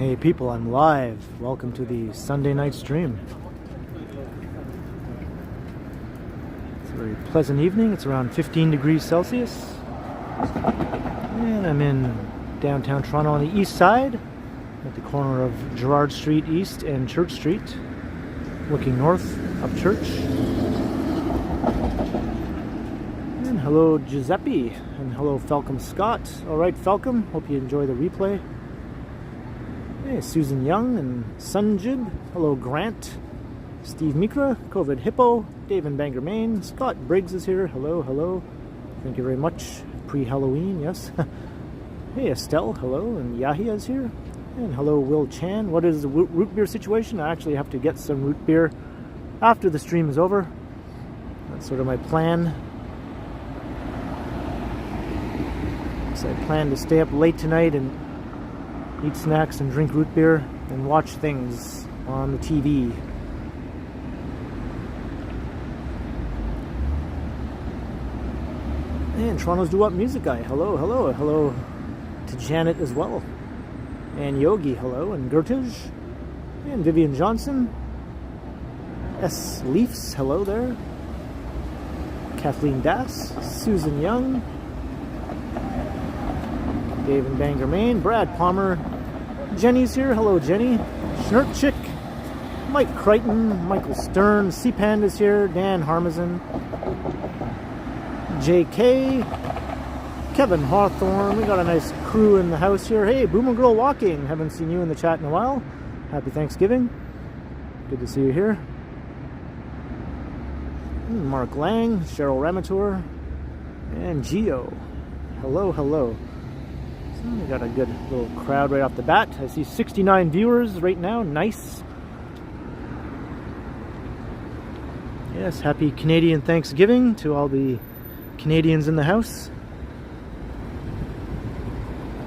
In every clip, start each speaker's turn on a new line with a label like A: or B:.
A: Hey people, I'm live. Welcome to the Sunday night stream. It's a very pleasant evening. It's around 15 degrees Celsius. And I'm in downtown Toronto on the east side, at the corner of Gerrard Street East and Church Street, looking north up Church. And hello Giuseppe, and hello Falcom Scott. Alright Falcom, hope you enjoy the replay. Hey, Susan Young and Sunjib. Hello Grant, Steve Mikra, COVID Hippo, Dave in Bangor, Maine. Scott Briggs is here. Hello, hello. Thank you very much. Pre-Halloween, yes. Hey Estelle, hello, and Yahia is here. And hello Will Chan. What is the root beer situation? I actually have to get some root beer after the stream is over. That's sort of my plan. So I plan to stay up late tonight and eat snacks and drink root beer and watch things on the TV. And Toronto's Do What Music Guy. Hello, hello, hello to Janet as well. And Yogi, hello, and Gertij. And Vivian Johnson. S. Leafs, hello there. Kathleen Das. Susan Young. Dave in Bangor, Maine. Brad Palmer. Jenny's here. Hello, Jenny. Schnurtchick. Mike Crichton. Michael Stern. C-Pand is here. Dan Harmazon. JK. Kevin Hawthorne. We got a nice crew in the house here. Hey, Boomer Girl Walking. Haven't seen you in the chat in a while. Happy Thanksgiving. Good to see you here. Mark Lang. Cheryl Ramator. And Geo. Hello, hello. We got a good little crowd right off the bat. I see 69 viewers right now. Nice. Yes, happy Canadian Thanksgiving to all the Canadians in the house.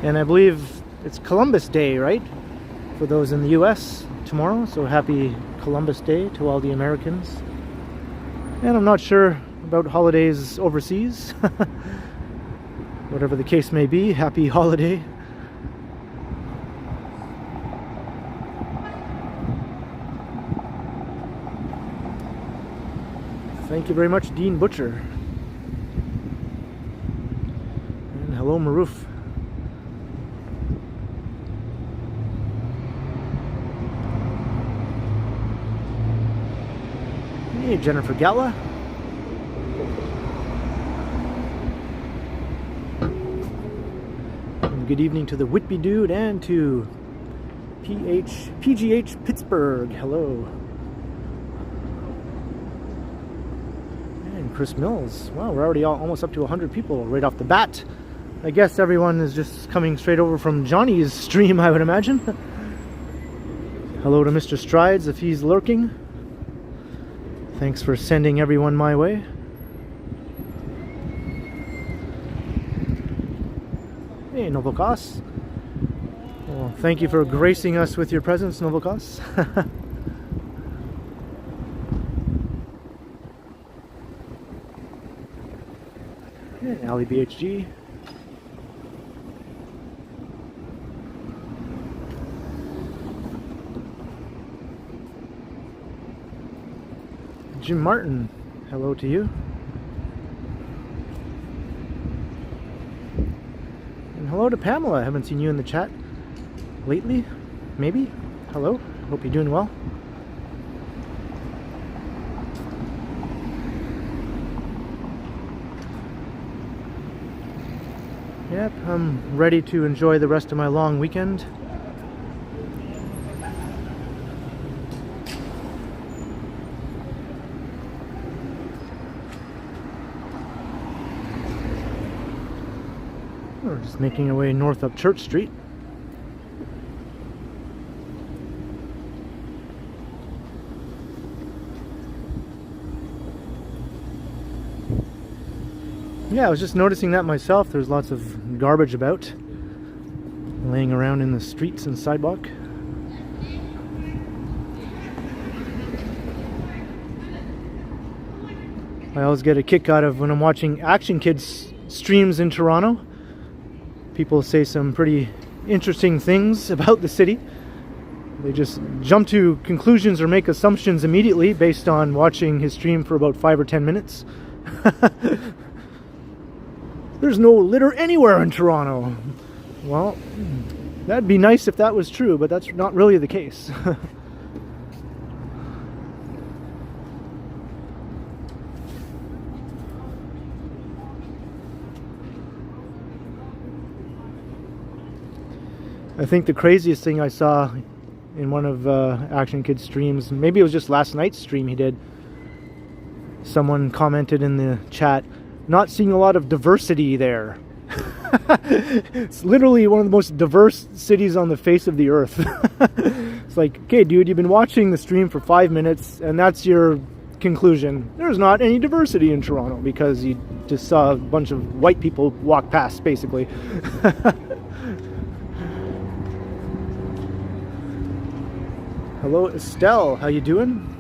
A: And I believe it's Columbus Day, right? For those in the US tomorrow. So happy Columbus Day to all the Americans. And I'm not sure about holidays overseas. Whatever the case may be, happy holiday. Thank you very much, Dean Butcher. And hello, Maroof. Hey, Jennifer Gala. Good evening to the Whitby Dude and to PGH Pittsburgh. Hello. And Chris Mills. Wow, we're already almost up to 100 people right off the bat. I guess everyone is just coming straight over from Johnny's stream, I would imagine. Hello to Mr. Strides if he's lurking. Thanks for sending everyone my way. Hey, Novokos. Well, thank you for gracing us with your presence, Novokos. Hey, Ali BHG. Jim Martin, hello to you. Hello to Pamela. I haven't seen you in the chat lately. Maybe. Hello. Hope you're doing well. Yep, I'm ready to enjoy the rest of my long weekend. We're just making our way north up Church Street. Yeah, I was just noticing that myself. There's lots of garbage about, laying around in the streets and sidewalk. I always get a kick out of when I'm watching Action Kids streams in Toronto. People say some pretty interesting things about the city. They just jump to conclusions or make assumptions immediately based on watching his stream for about 5 or 10 minutes. There's no litter anywhere in Toronto. Well, that'd be nice if that was true, but that's not really the case. I think the craziest thing I saw in one of Action Kid's streams, maybe it was just last night's stream he did, someone commented in the chat, not seeing a lot of diversity there. It's literally one of the most diverse cities on the face of the earth. It's like, okay dude, you've been watching the stream for 5 minutes and that's your conclusion. There's not any diversity in Toronto because you just saw a bunch of white people walk past, basically. Hello Estelle, how you doing?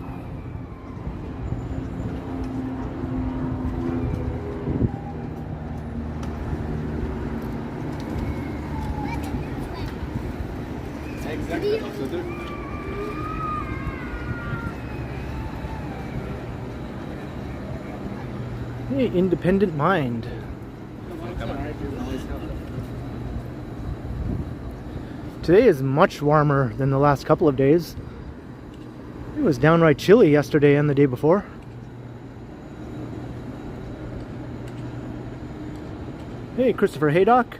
A: Hey, independent mind. Today is much warmer than the last couple of days. It was downright chilly yesterday and the day before. Hey, Christopher Haydock.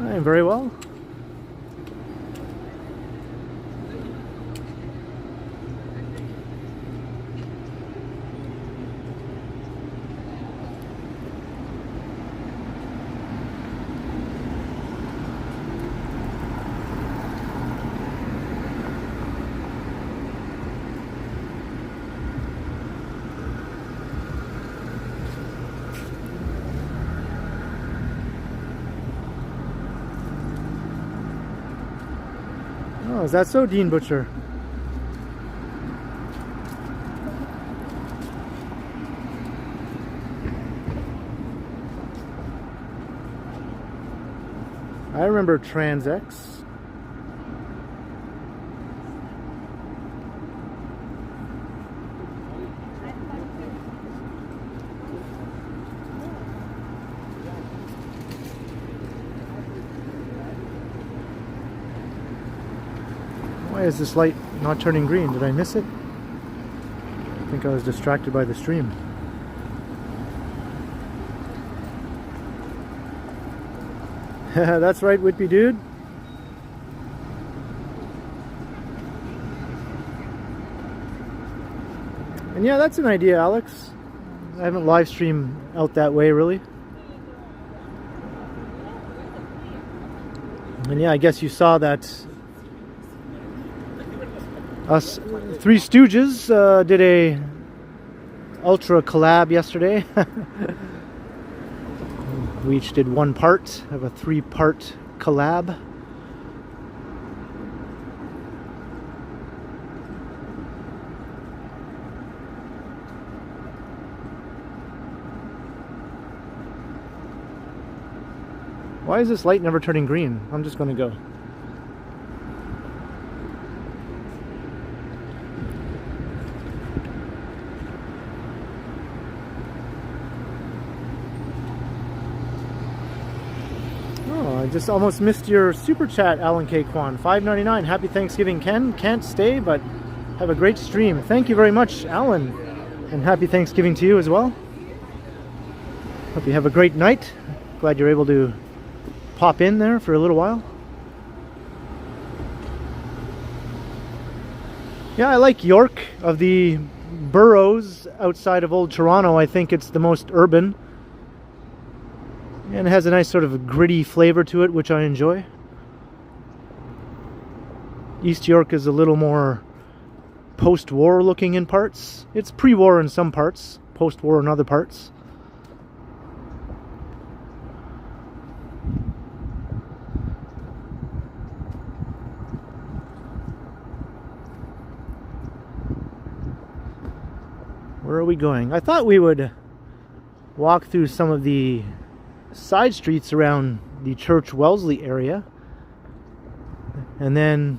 A: I am very well. Oh, is that so, Dean Butcher? I remember TransX. Why is this light not turning green? Did I miss it? I think I was distracted by the stream. That's right, Whitby dude. And yeah, that's an idea, Alex. I haven't live streamed out that way, really. And yeah, I guess you saw that us Three Stooges did a ultra collab yesterday. We each did one part of a 3-part collab. Why is this light never turning green? I'm just going to go. Just almost missed your super chat, Alan K. Kwan. $5.99. Happy Thanksgiving, Ken. Can't stay, but have a great stream. Thank you very much, Alan. And happy Thanksgiving to you as well. Hope you have a great night. Glad you're able to pop in there for a little while. Yeah, I like York. Of the boroughs outside of Old Toronto, I think it's the most urban. And it has a nice sort of gritty flavor to it, which I enjoy. East York is a little more post-war looking in parts. It's pre-war in some parts, post-war in other parts. Where are we going? I thought we would walk through some of the side streets around the Church Wellesley area. And then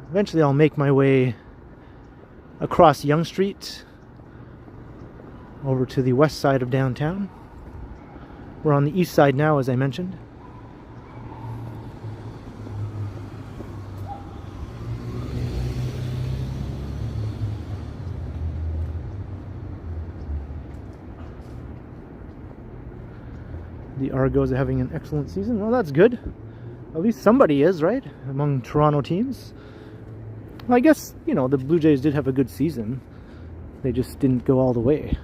A: eventually I'll make my way across Yonge Street over to the west side of downtown. We're on the east side now, as I mentioned. The Argos are having an excellent season. Well, that's good. At least somebody is, right? Among Toronto teams. Well, I guess, you know, the Blue Jays did have a good season. They just didn't go all the way.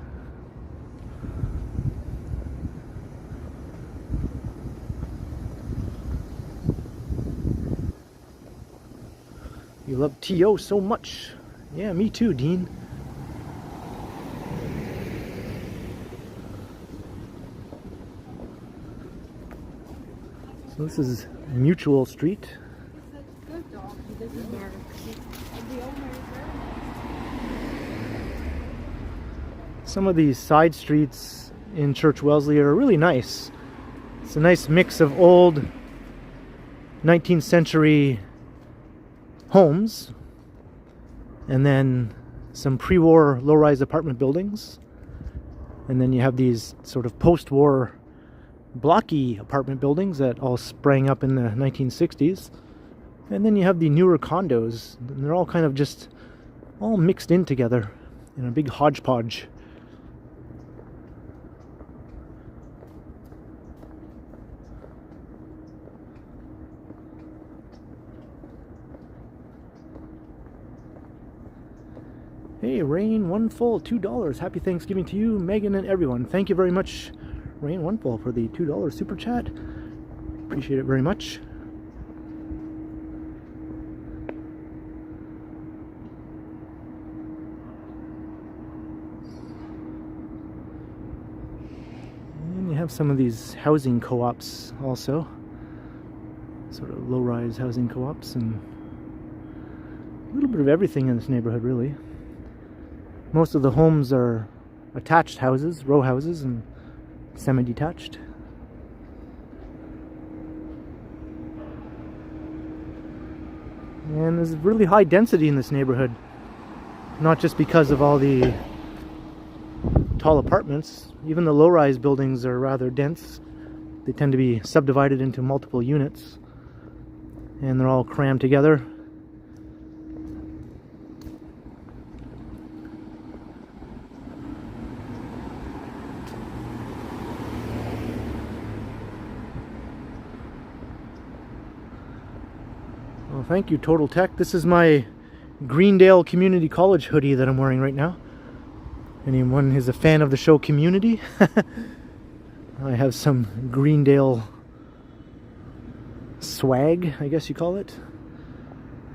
A: You love T.O. so much. Yeah, me too, Dean. So this is Mutual Street. Some of these side streets in Church Wellesley are really nice. It's a nice mix of old 19th century homes and then some pre-war low-rise apartment buildings. And then you have these sort of post-war blocky apartment buildings that all sprang up in the 1960s. And then you have the newer condos, and they're all kind of just all mixed in together in a big hodgepodge. Hey, Rain One Full, $2. Happy Thanksgiving to you, Megan, and everyone. Thank you very much, Rain One Full, for the $2 super chat. Appreciate it very much. And you have some of these housing co-ops also. Sort of low-rise housing co-ops, and a little bit of everything in this neighborhood, really. Most of the homes are attached houses, row houses, and semi-detached. And there's really high density in this neighborhood. Not just because of all the tall apartments. Even the low-rise buildings are rather dense. They tend to be subdivided into multiple units. And they're all crammed together. Well, thank you, Total Tech. This is my Greendale Community College hoodie that I'm wearing right now. Anyone who's a fan of the show Community? I have some Greendale swag, I guess you call it,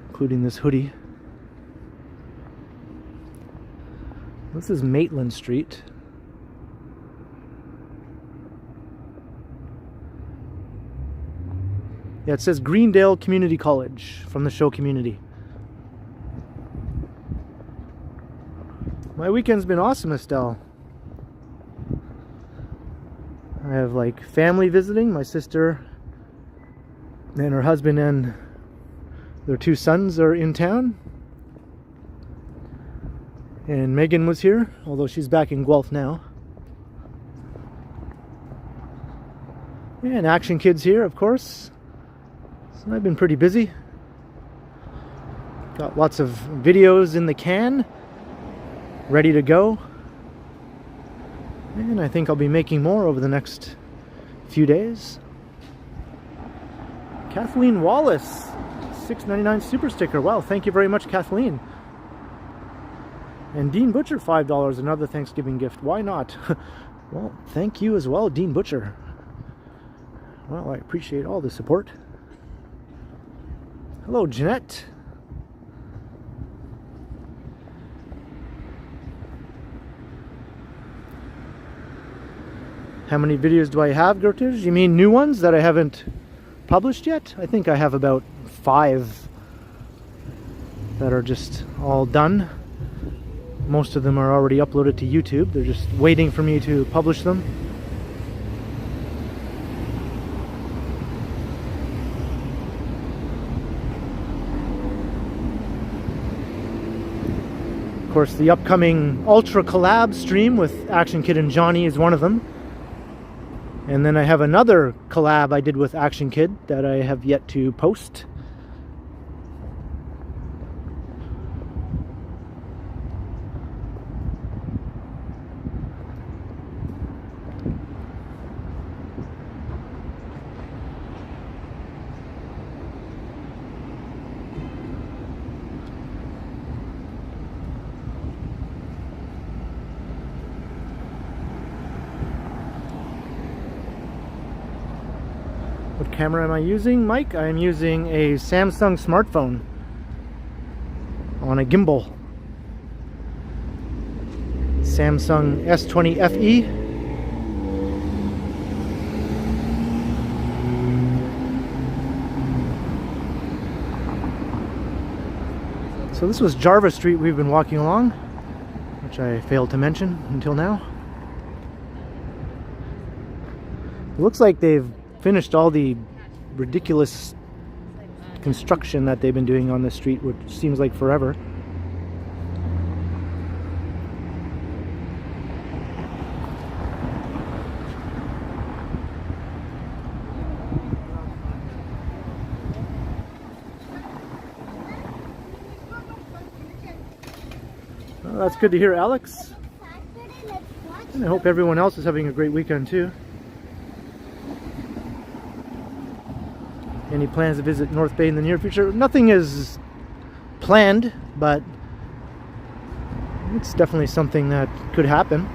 A: including this hoodie. This is Maitland Street. Yeah, it says Greendale Community College from the show Community. My weekend's been awesome, Estelle. I have like family visiting. My sister and her husband and their 2 sons are in town. And Megan was here, although she's back in Guelph now. And Action Kid's here, of course. So I've been pretty busy. Got lots of videos in the can, ready to go. And I think I'll be making more over the next few days. Kathleen Wallace, $6.99 super sticker. Wow, thank you very much, Kathleen. And Dean Butcher, $5, another Thanksgiving gift. Why not? Well, thank you as well, Dean Butcher. Well, I appreciate all the support. Hello, Jeanette. How many videos do I have, Gertrude? You mean new ones that I haven't published yet? I think I have about 5 that are just all done. Most of them are already uploaded to YouTube. They're just waiting for me to publish them. Of course, the upcoming Ultra collab stream with Action Kid and Johnny is one of them. And then I have another collab I did with Action Kid that I have yet to post. What camera am I using, Mike? I am using a Samsung smartphone on a gimbal. Samsung S20 FE. So this was Jarvis Street we've been walking along, which I failed to mention until now. It looks like they've finished all the ridiculous construction that they've been doing on this street, which seems like forever. Well, that's good to hear, Alex. And I hope everyone else is having a great weekend too. Any plans to visit North Bay in the near future? Nothing is planned, but it's definitely something that could happen.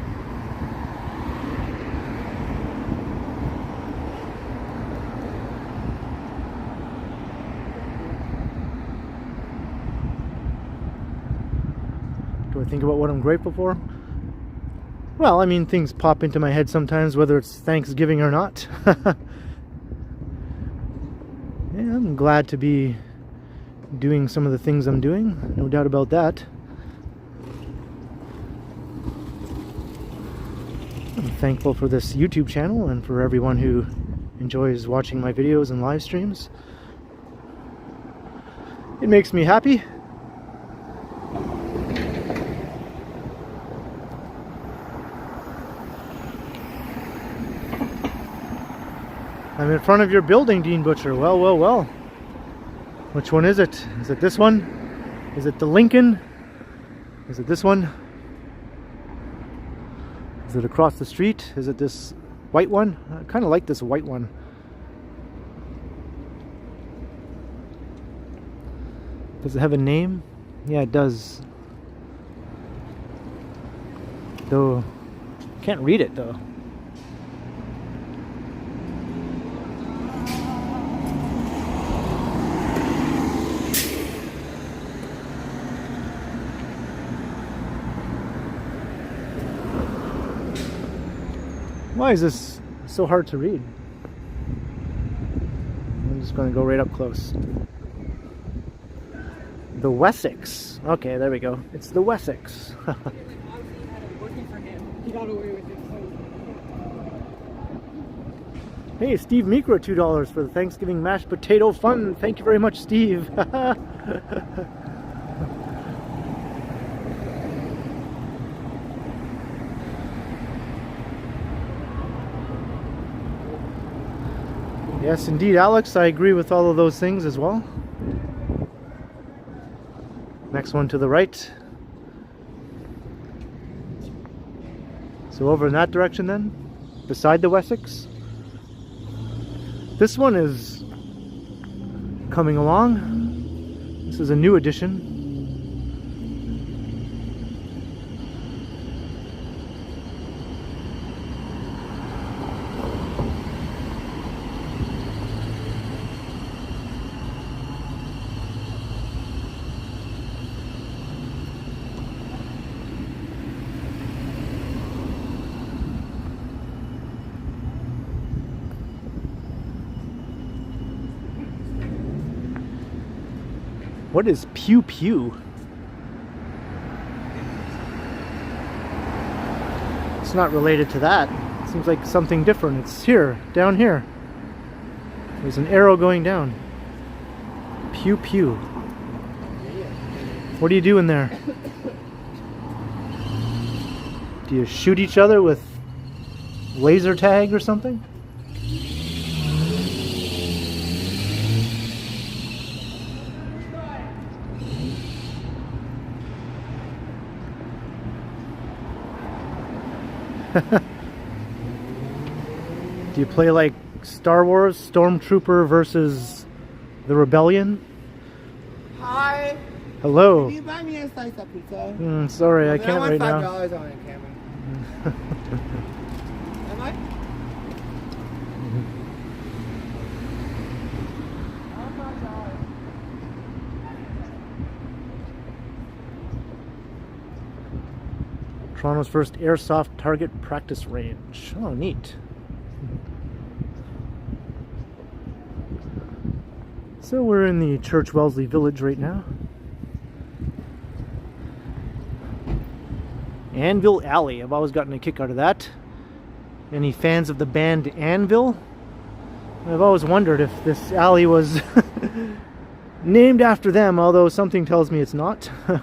A: Do I think about what I'm grateful for? Well, I mean, things pop into my head sometimes, whether it's Thanksgiving or not. Yeah, I'm glad to be doing some of the things I'm doing, no doubt about that. I'm thankful for this YouTube channel and for everyone who enjoys watching my videos and live streams. It makes me happy. I'm in front of your building, Dean Butcher. Well, well, well. Which one is it? Is it this one? Is it the Lincoln? Is it this one? Is it across the street? Is it this white one? I kind of like this white one. Does it have a name? Yeah, it does. Though, can't read it though. Why is this so hard to read? I'm just going to go right up close. The Wessex. Okay, there we go. It's the Wessex. Hey, Steve Mikra, $2 for the Thanksgiving mashed potato fun. Thank you very much, Steve. Yes, indeed, Alex. I agree with all of those things as well. Next one to the right. So over in that direction then, beside the Wessex. This one is coming along. This is a new addition. What is pew pew? It's not related to that. It seems like something different. It's here, down here. There's an arrow going down. Pew pew. What are you doing there? Do you shoot each other with laser tag or something? Do you play like Star Wars, Stormtrooper versus the Rebellion?
B: Hi.
A: Hello.
B: Can you buy me a slice of pizza?
A: Sorry, I can't right now.
B: I want $5 on it, Cameron. Am I?
A: Toronto's first airsoft target practice range. Oh, neat. So we're in the Church Wellesley Village right now. Anvil Alley. I've always gotten a kick out of that. Any fans of the band Anvil? I've always wondered if this alley was named after them, although something tells me it's not. It'd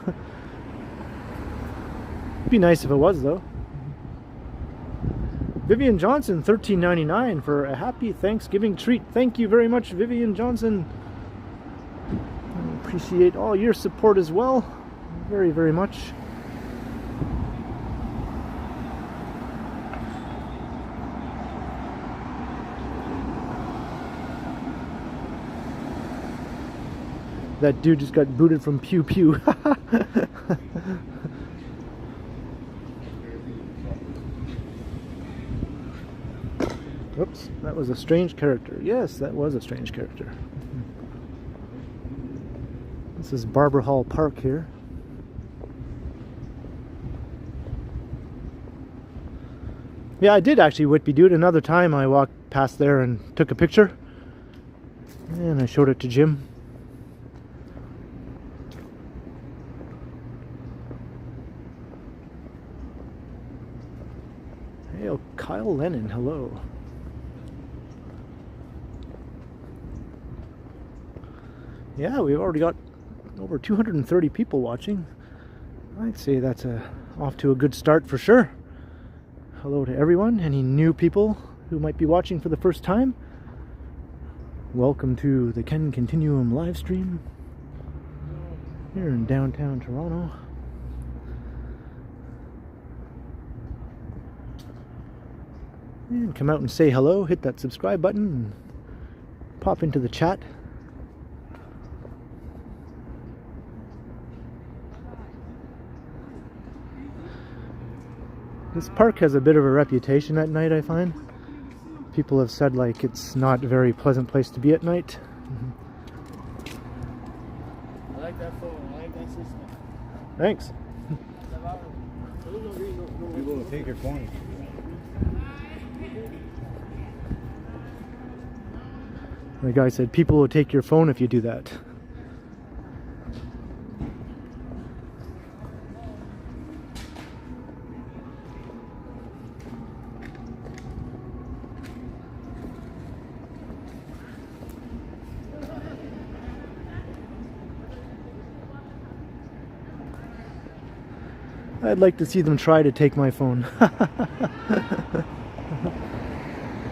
A: be nice if it was, though. Vivian Johnson, $13.99 for a happy Thanksgiving treat. Thank you very much, Vivian Johnson. I appreciate all your support as well. Very, very much. That dude just got booted from Pew Pew. Oops, that was a strange character. Yes, that was a strange character. This is Barber Hall Park here. Yeah, I did actually Whitby Dude. Another time I walked past there and took a picture. And I showed it to Jim. Hey, oh, Kyle Lennon, hello. Yeah, we've already got over 230 people watching. I'd say that's off to a good start for sure. Hello to everyone. Any new people who might be watching for the first time? Welcome to the TheKenContinuum live stream here in downtown Toronto. And come out and say hello, hit that subscribe button, and pop into the chat. This park has a bit of a reputation at night, I find. People have said like it's not a very pleasant place to be at night.
B: I like that phone. I like that system.
A: Thanks.
C: People will take your phone.
A: The guy said people will take your phone if you do that. I'd like to see them try to take my phone.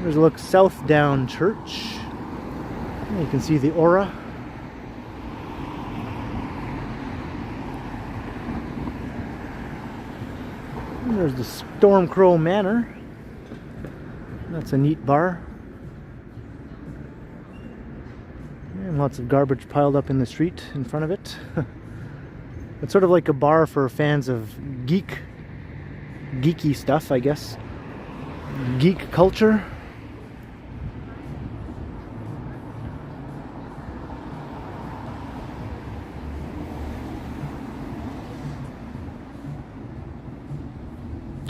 A: There's a look south down Church. You can see the aura. And there's the Stormcrow Manor. That's a neat bar. And lots of garbage piled up in the street in front of it. It's sort of like a bar for fans of geeky stuff, I guess. Geek culture.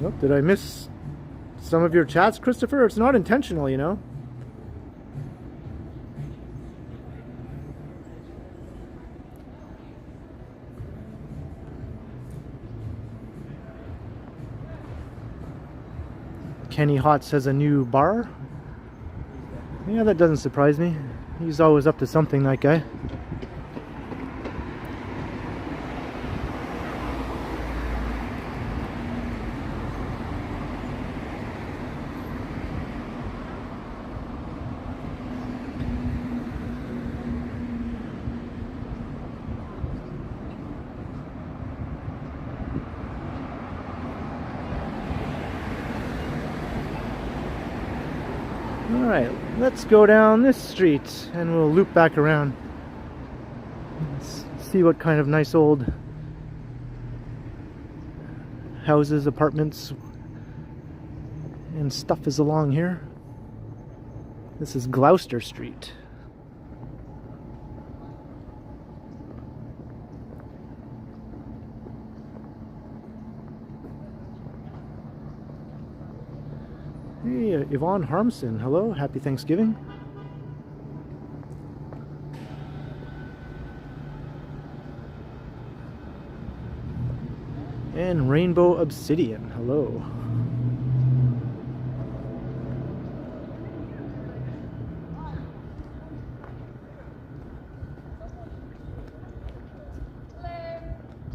A: Oh, did I miss some of your chats, Christopher? It's not intentional, you know. Kenny Hotz has a new bar. Yeah, that doesn't surprise me. He's always up to something, that guy. Alright, let's go down this street and we'll loop back around. Let's see what kind of nice old houses, apartments, and stuff is along here. This is Gloucester Street. Hey, Yvonne Harmson, hello, happy Thanksgiving. And Rainbow Obsidian, hello.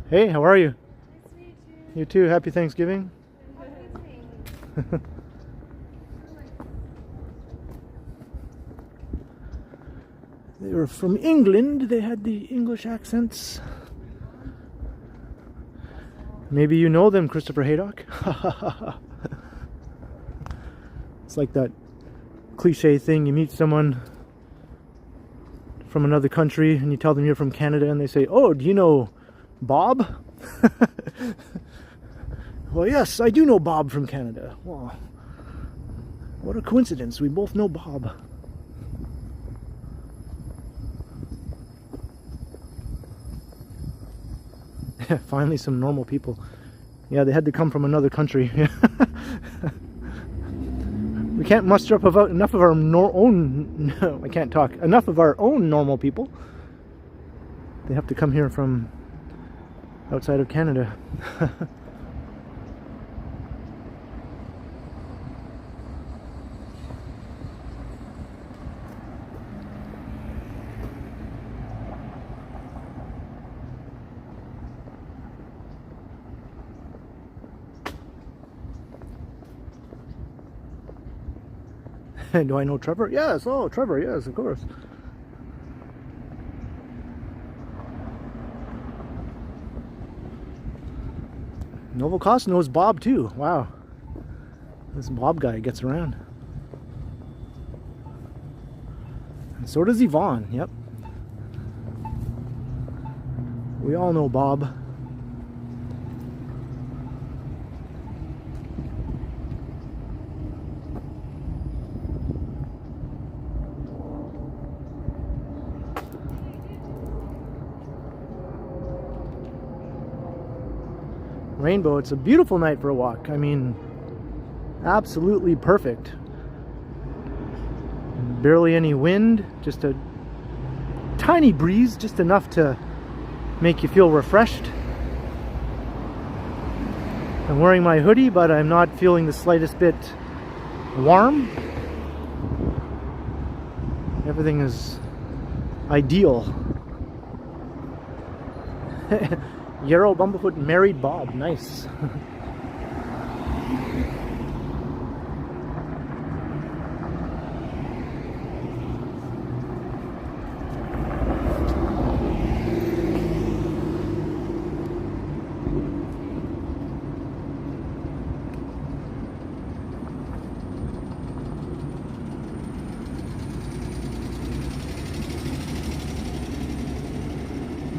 A: Hey, how are you?
D: Nice to meet you.
A: You too, happy Thanksgiving. They were from England, they had the English accents. Maybe you know them, Christopher Haydock. It's like that cliche thing, you meet someone from another country and you tell them you're from Canada and they say, oh, do you know Bob? Well, yes, I do know Bob from Canada. Well, what a coincidence, we both know Bob. Finally some normal people. Yeah, they had to come from another country. We can't muster up about enough of our own... No, I can't talk. Enough of our own normal people. They have to come here from outside of Canada. Do I know Trevor? Yes, oh, Trevor, yes, of course. Novelcost knows Bob too. Wow. This Bob guy gets around. And so does Yvonne, yep. We all know Bob. Rainbow, it's a beautiful night for a walk. I mean, absolutely perfect. Barely any wind, just a tiny breeze, just enough to make you feel refreshed. I'm wearing my hoodie, but I'm not feeling the slightest bit warm. Everything is ideal. Yarrow Bumblefoot married Bob. Nice.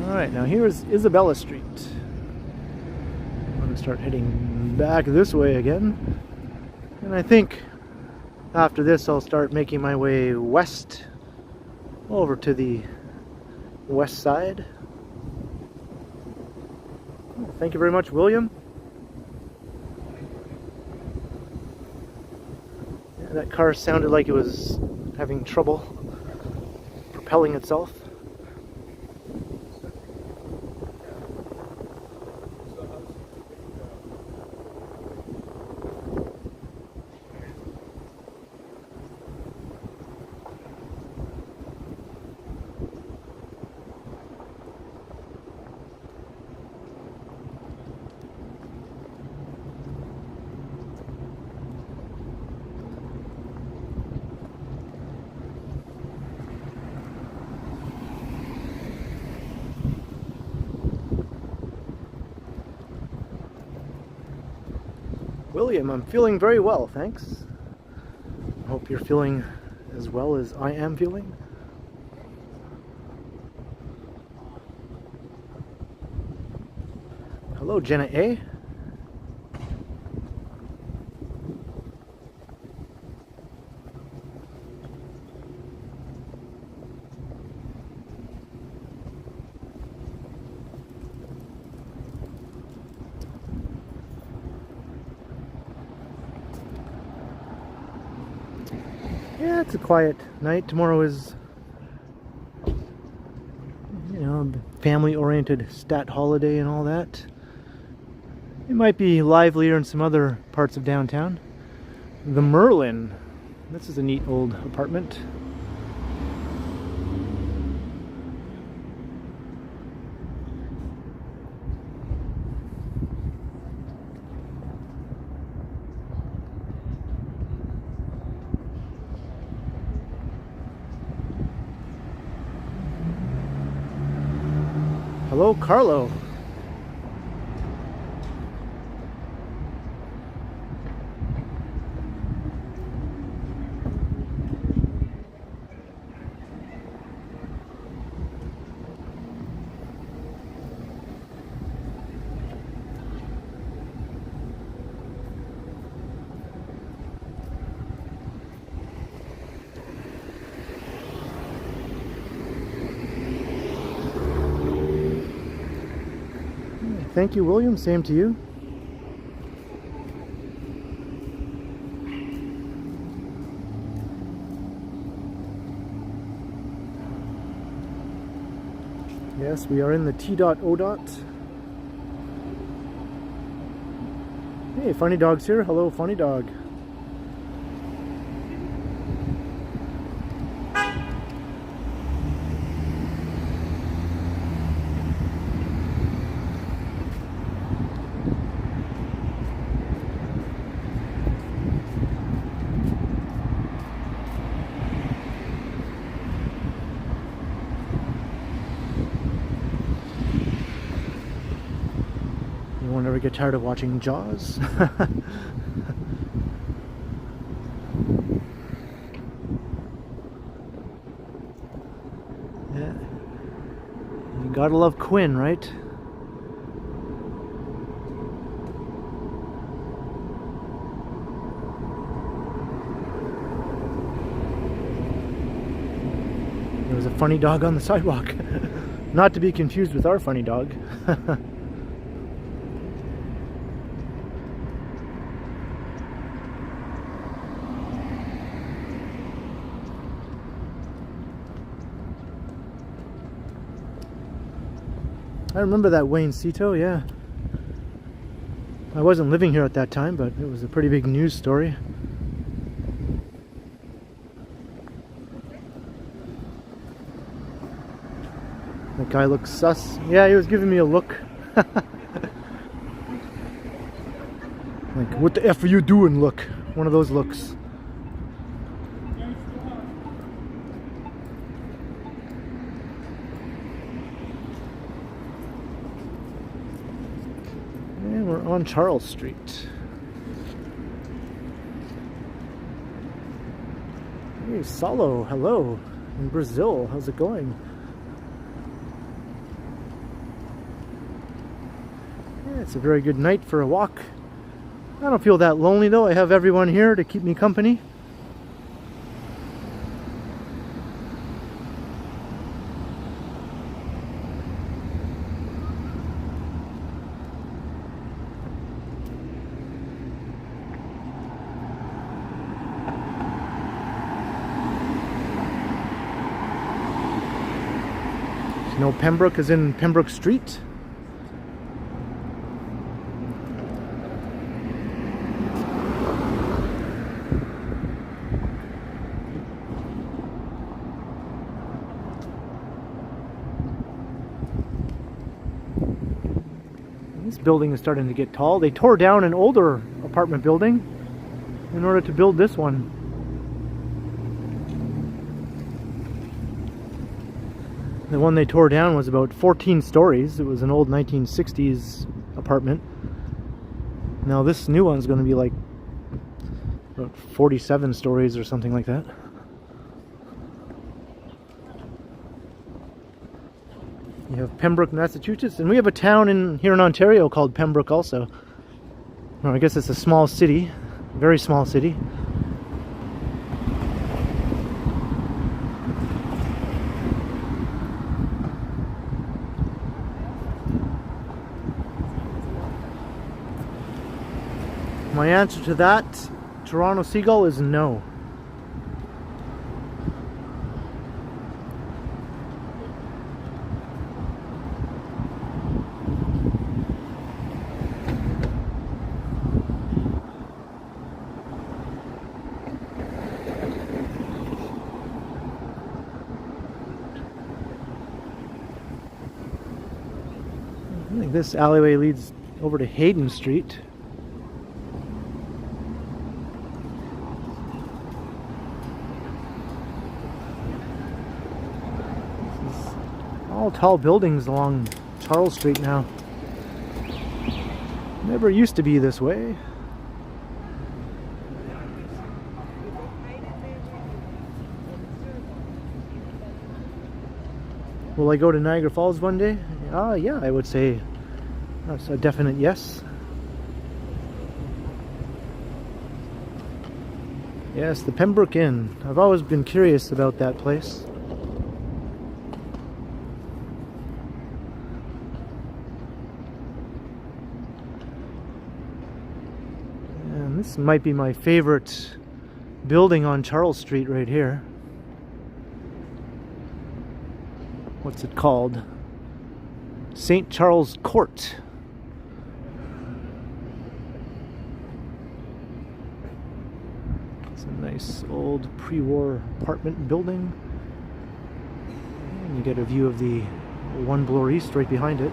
A: Alright, now here's Isabella Street. I'm going to start heading back this way again. And I think after this I'll start making my way west over to the west side. Oh, thank you very much, William. Yeah, that car sounded like it was having trouble propelling itself. William, I'm feeling very well, thanks. I hope you're feeling as well as I am feeling. Hello, Jenna A. Yeah, it's a quiet night. Tomorrow is, you know, family-oriented stat holiday and all that. It might be livelier in some other parts of downtown. The Merlin. This is a neat old apartment. Hello, Carlo. Thank you, William. Same to you. Yes, we are in the T.O. Hey, Funny Dog's here. Hello, Funny Dog. You won't ever get tired of watching Jaws? Yeah. You gotta love Quinn, right? There was a funny dog on the sidewalk. Not to be confused with our funny dog. I remember that Wayne-Cito, yeah. I wasn't living here at that time, but it was a pretty big news story. That guy looks sus. Yeah, he was giving me a look. Like, what the F are you doing, look? One of those looks. And we're on Charles Street. Hey, Salo, hello. In Brazil, how's it going? Yeah, it's a very good night for a walk. I don't feel that lonely though. I have everyone here to keep me company. No, Pembroke is in Pembroke Street. This building is starting to get tall. They tore down an older apartment building in order to build this one. The one they tore down was about 14 stories. It was an old 1960s apartment. Now this new one's going to be like about 47 stories or something like that. You have Pembroke, Massachusetts, and we have a town here in Ontario called Pembroke also. Or I guess it's a small city, very small city. My answer to that, Toronto Seagull, is no. I think this alleyway leads over to Hayden Street. All tall buildings along Charles Street now. Never used to be this way. Will I go to Niagara Falls one day? Yeah, I would say that's a definite yes. Yes, the Pembroke Inn. I've always been curious about that place. And this might be my favorite building on Charles Street right here. What's it called? St. Charles Court. It's a nice old pre-war apartment building. And you get a view of the One Bloor East right behind it.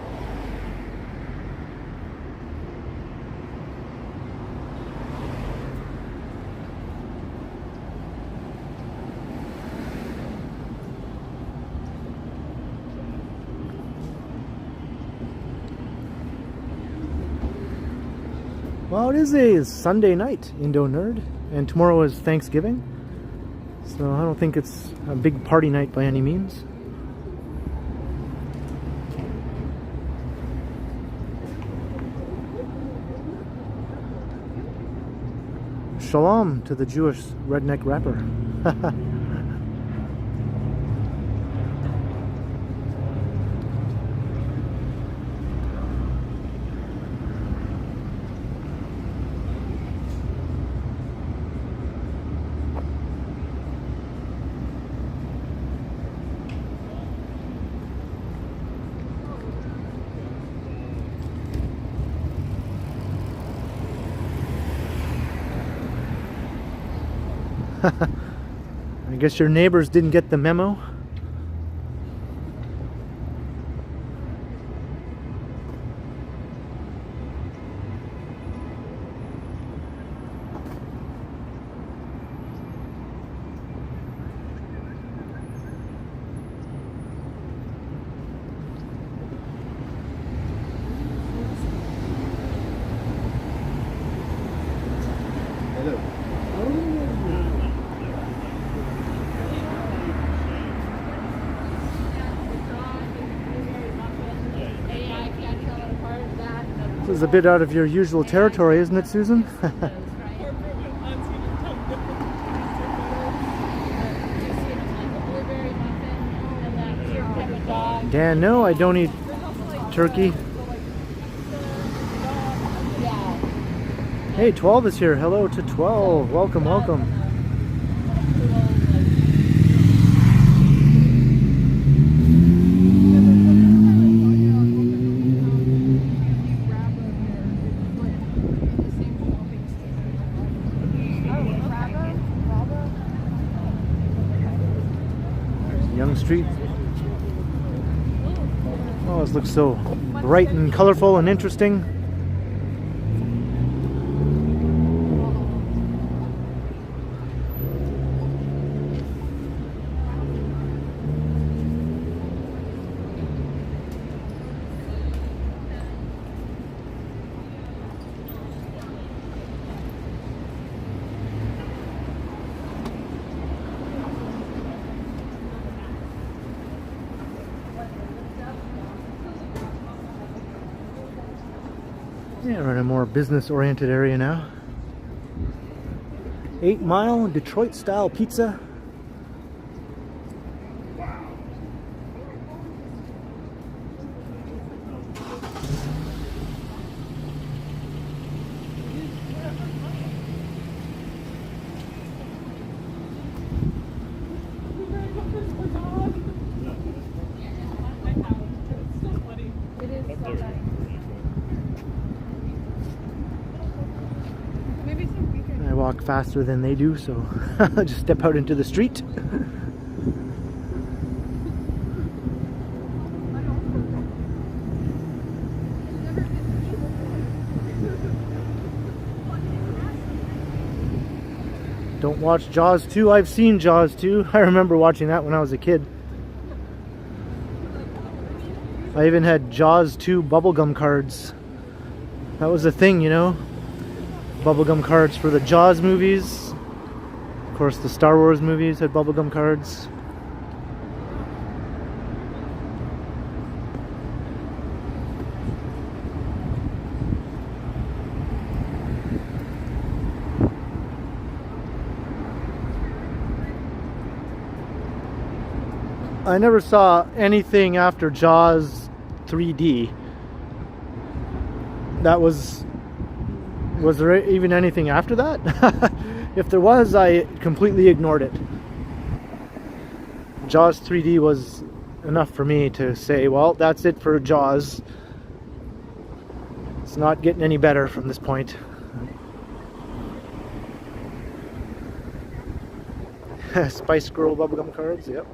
A: Well, it is a Sunday night, Indo Nerd, and tomorrow is Thanksgiving, so I don't think it's a big party night by any means. Shalom to the Jewish redneck rapper. I guess your neighbors didn't get the memo. This is a bit out of your usual territory, isn't it, Susan? Dan, no, I don't eat turkey. Hey, 12 is here. Hello to 12. Welcome, welcome. Street. Oh, this looks so bright and colorful and interesting. Yeah, we're in a more business-oriented area now. 8 Mile Detroit-style pizza. I walk faster than they do, so I'll just step out into the street. Don't watch Jaws 2. I've seen Jaws 2. I remember watching that when I was a kid. I even had Jaws 2 bubblegum cards. That was a thing, you know? Bubblegum cards for the Jaws movies. Of course, the Star Wars movies had bubblegum cards. I never saw anything after Jaws 3D. Was there even anything after that? If there was, I completely ignored it. Jaws 3D was enough for me to say, well, that's it for Jaws. It's not getting any better from this point. Spice Girl bubblegum cards, yep.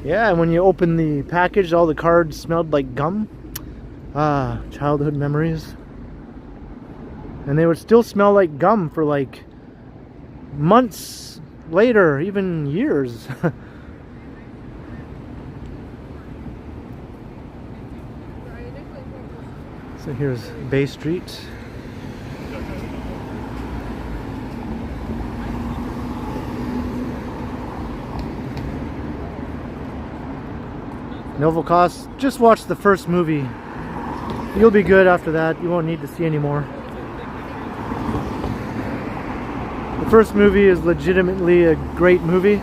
A: Yeah, and when you open the package, all the cards smelled like gum. Ah, childhood memories. And they would still smell like gum for like months later, even years. So here's Bay Street. Novel cost, just watch the first movie. You'll be good after that. You won't need to see any more. The first movie is legitimately a great movie.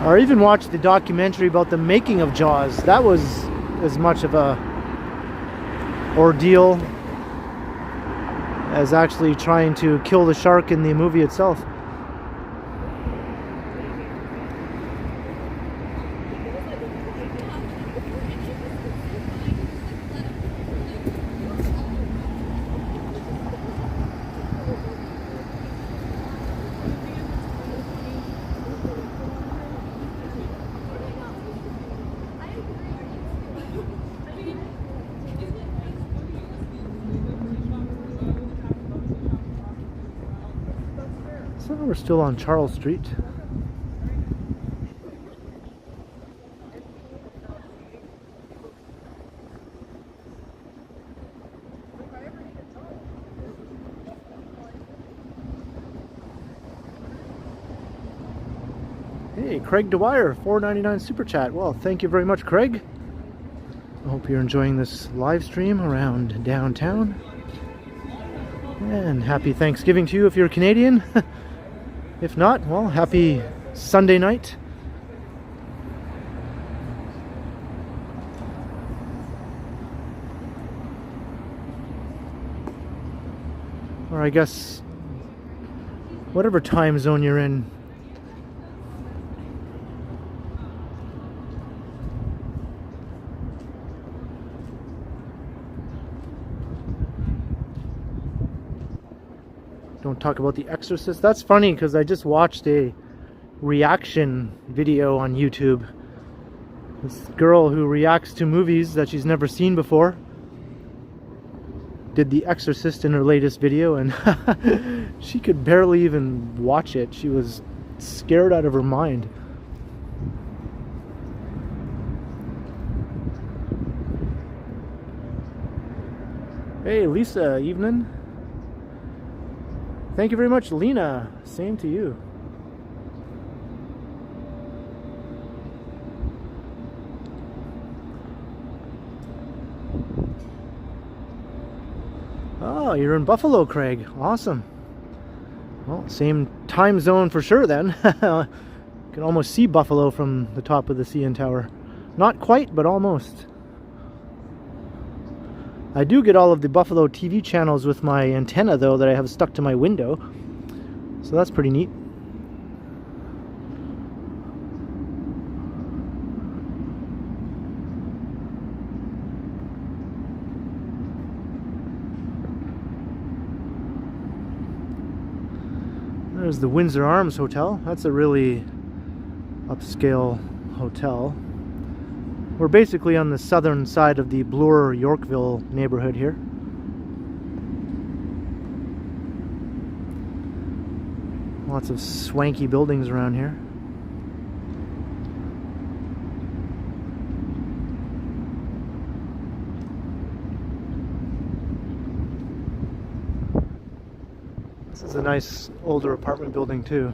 A: Or even watch the documentary about the making of Jaws. That was as much of a ordeal as actually trying to kill the shark in the movie itself. So we're still on Charles Street. Hey, Craig Dwyer, $4.99 super chat. Well, thank you very much, Craig. I hope you're enjoying this live stream around downtown. And happy Thanksgiving to you if you're Canadian. If not, well, happy Sunday night. Or I guess whatever time zone you're in. Don't talk about The Exorcist. That's funny because I just watched a reaction video on YouTube. This girl who reacts to movies that she's never seen before did The Exorcist in her latest video, and she could barely even watch it. She was scared out of her mind. Hey Lisa, evening. Thank you very much, Lena. Same to you. Oh, you're in Buffalo, Craig. Awesome. Well, same time zone for sure then. You can almost see Buffalo from the top of the CN Tower. Not quite, but almost. I do get all of the Buffalo TV channels with my antenna, though, that I have stuck to my window. So that's pretty neat. There's the Windsor Arms Hotel. That's a really upscale hotel. We're basically on the southern side of the Bloor-Yorkville neighborhood here. Lots of swanky buildings around here. This is a nice older apartment building too.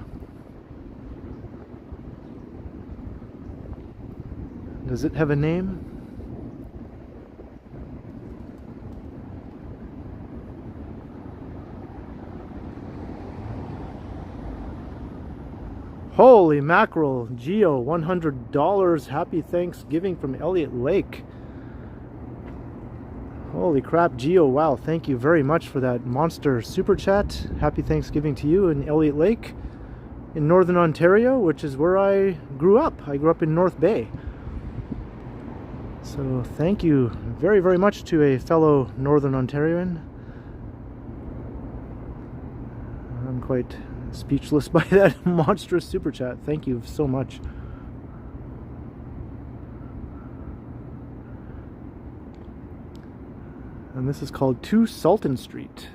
A: Does it have a name? Holy mackerel, Geo, $100. Happy Thanksgiving from Elliott Lake. Holy crap, Geo, wow, thank you very much for that monster super chat. Happy Thanksgiving to you in Elliott Lake in Northern Ontario, which is where I grew up. I grew up in North Bay. So thank you very, very much to a fellow Northern Ontarian. I'm quite speechless by that monstrous super chat. Thank you so much. And this is called 2 Sultan Street.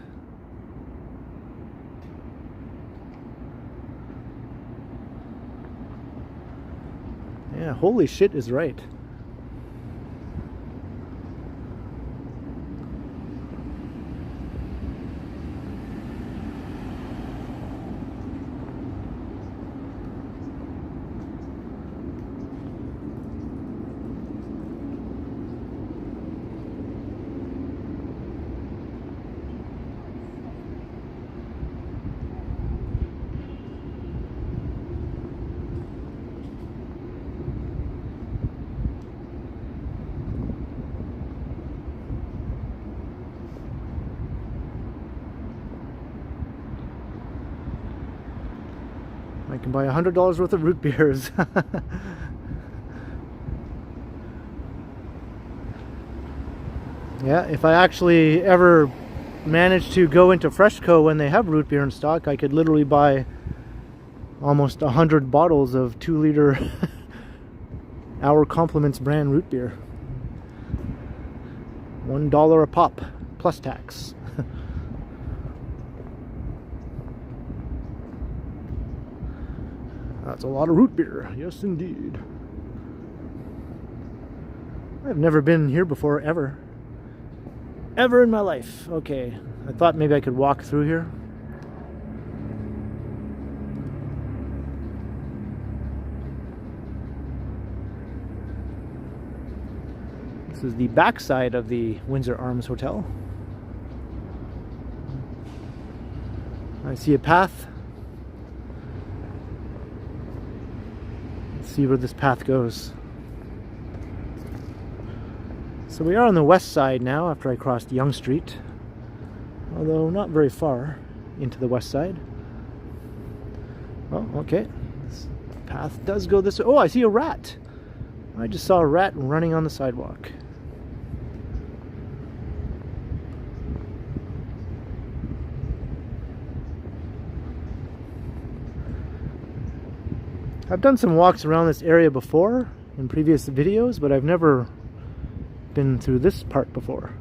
A: Yeah, holy shit is right. I can buy $100 worth of root beers. Yeah, if I actually ever manage to go into Freshco when they have root beer in stock, I could literally buy almost 100 bottles of 2-liter Our Compliments brand root beer. $1 a pop, plus tax. That's a lot of root beer. Yes, indeed. I've never been here before, ever. Ever in my life. Okay, I thought maybe I could walk through here. This is the backside of the Windsor Arms Hotel. I see a path. See where this path goes. So we are on the west side now after I crossed Yonge Street, although not very far into the west side. Oh, okay. This path does go this way. Oh, I see a rat. I just saw a rat running on the sidewalk. I've done some walks around this area before in previous videos, but I've never been through this part before.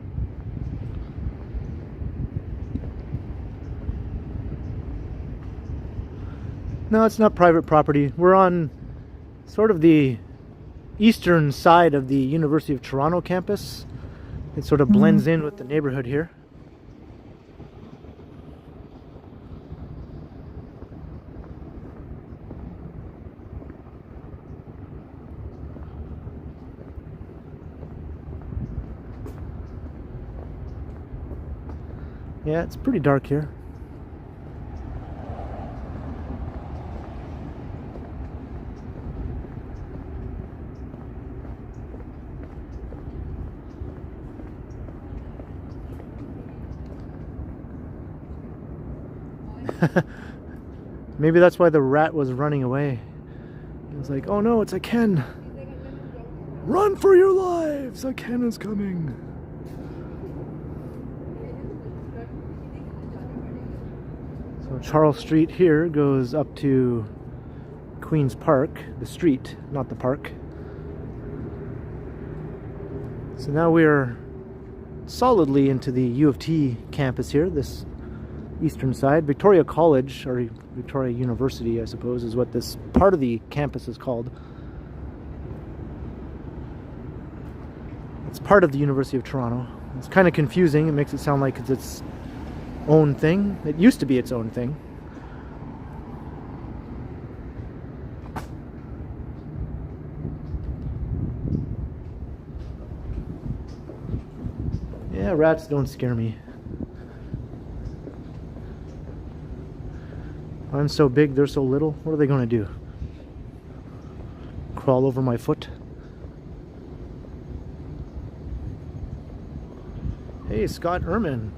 A: No, it's not private property. We're on sort of the eastern side of the University of Toronto campus. It sort of blends in with the neighborhood here. Yeah, it's pretty dark here. Maybe that's why the rat was running away. He was like, oh no, it's a Ken. Run for your lives! A Ken is coming. So Charles Street here goes up to Queen's Park, the street, not the park. So now we're solidly into the U of T campus here, this eastern side. Victoria College, or Victoria University, I suppose, is what this part of the campus is called. It's part of the University of Toronto. It's kind of confusing. It makes it sound like it's its own thing. It used to be its own thing. Yeah, rats don't scare me. I'm so big, they're so little. What are they going to do? Crawl over my foot? Hey, Scott Ehrman.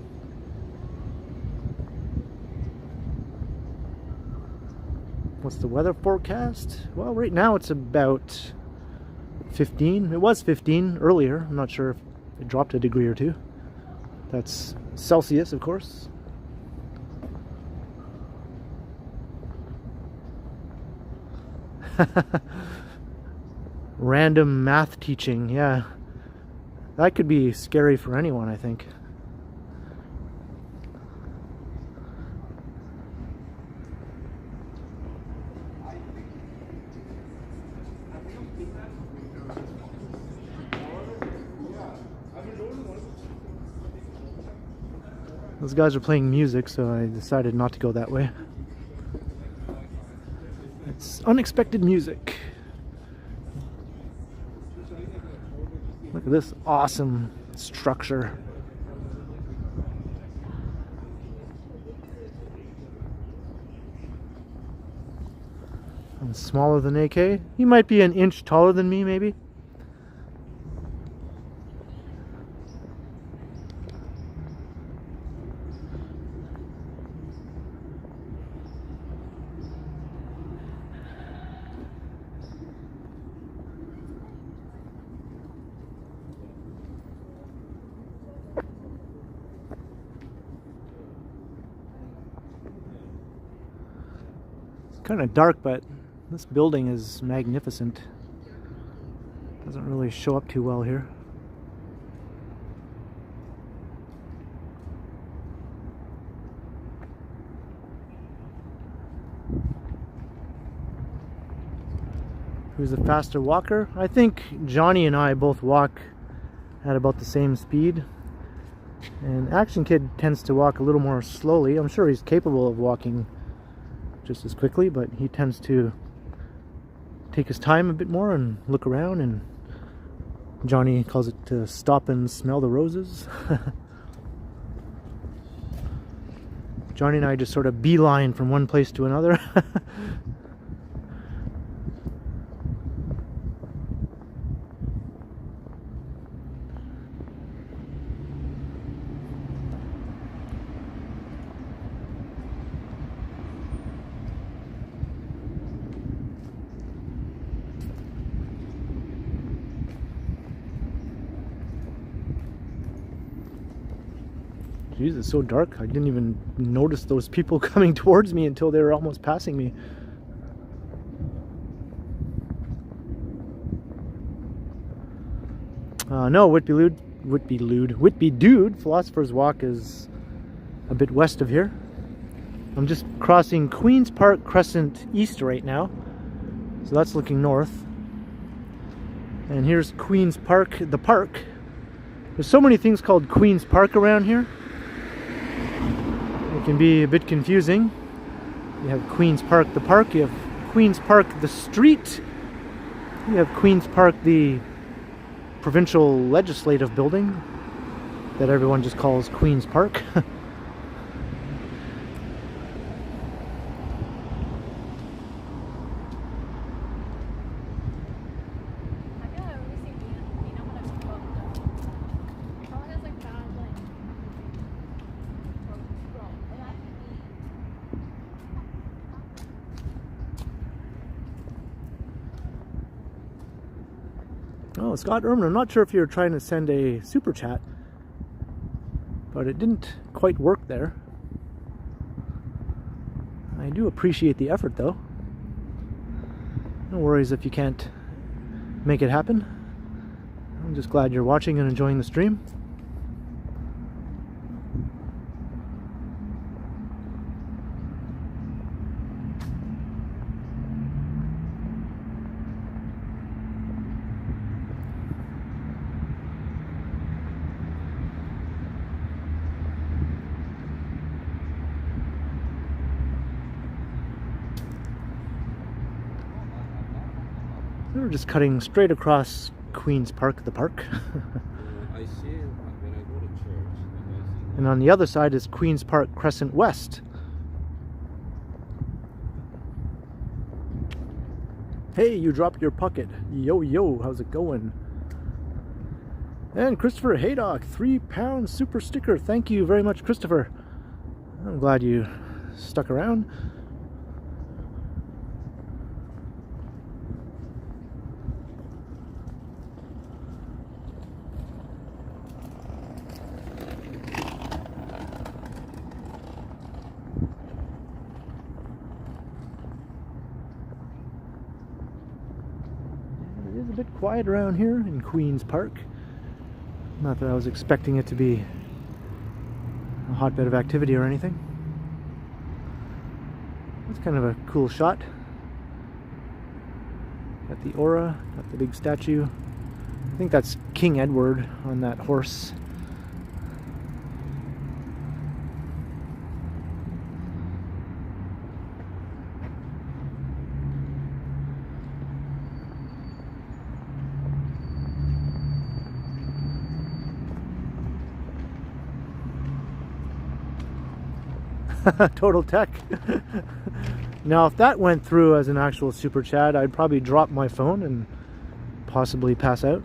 A: What's the weather forecast? Well, right now it's about 15. It was 15 earlier. I'm not sure if it dropped a degree or two. That's Celsius, of course. Random math teaching, yeah. That could be scary for anyone, I think. Those guys are playing music, so I decided not to go that way. It's unexpected music. Look at this awesome structure. I'm smaller than AK. He might be an inch taller than me, maybe. Kind of dark, but this building is magnificent. Doesn't really show up too well here. Who's a faster walker? I think Johnny and I both walk at about the same speed. And Action Kid tends to walk a little more slowly. I'm sure he's capable of walking just as quickly, but he tends to take his time a bit more and look around, and Johnny calls it to stop and smell the roses. Johnny and I just sort of beeline from one place to another. Jeez, it's so dark. I didn't even notice those people coming towards me until they were almost passing me. No, Whitby Dude, Philosopher's Walk is a bit west of here. I'm just crossing Queen's Park Crescent East right now. So that's looking north. And here's Queen's Park, the park. There's so many things called Queen's Park around here. It can be a bit confusing. You have Queen's Park, the park. You have Queen's Park, the street. You have Queen's Park, the provincial legislative building that everyone just calls Queen's Park. Oh, Scott Erman, I'm not sure if you're trying to send a super chat, but it didn't quite work there. I do appreciate the effort, though. No worries if you can't make it happen. I'm just glad you're watching and enjoying the stream. We're just cutting straight across Queen's Park, the park.
C: I see it when I go to church.
A: And on the other side is Queen's Park Crescent West. Hey, you dropped your pocket. Yo, yo, how's it going? And Christopher Haydock, £3 super sticker. Thank you very much, Christopher. I'm glad you stuck around. It is a bit quiet around here in Queen's Park. Not that I was expecting it to be a hotbed of activity or anything. It's kind of a cool shot. Got the aura, got the big statue. I think that's King Edward on that horse. Total tech. Now, if that went through as an actual super chat, I'd probably drop my phone and possibly pass out.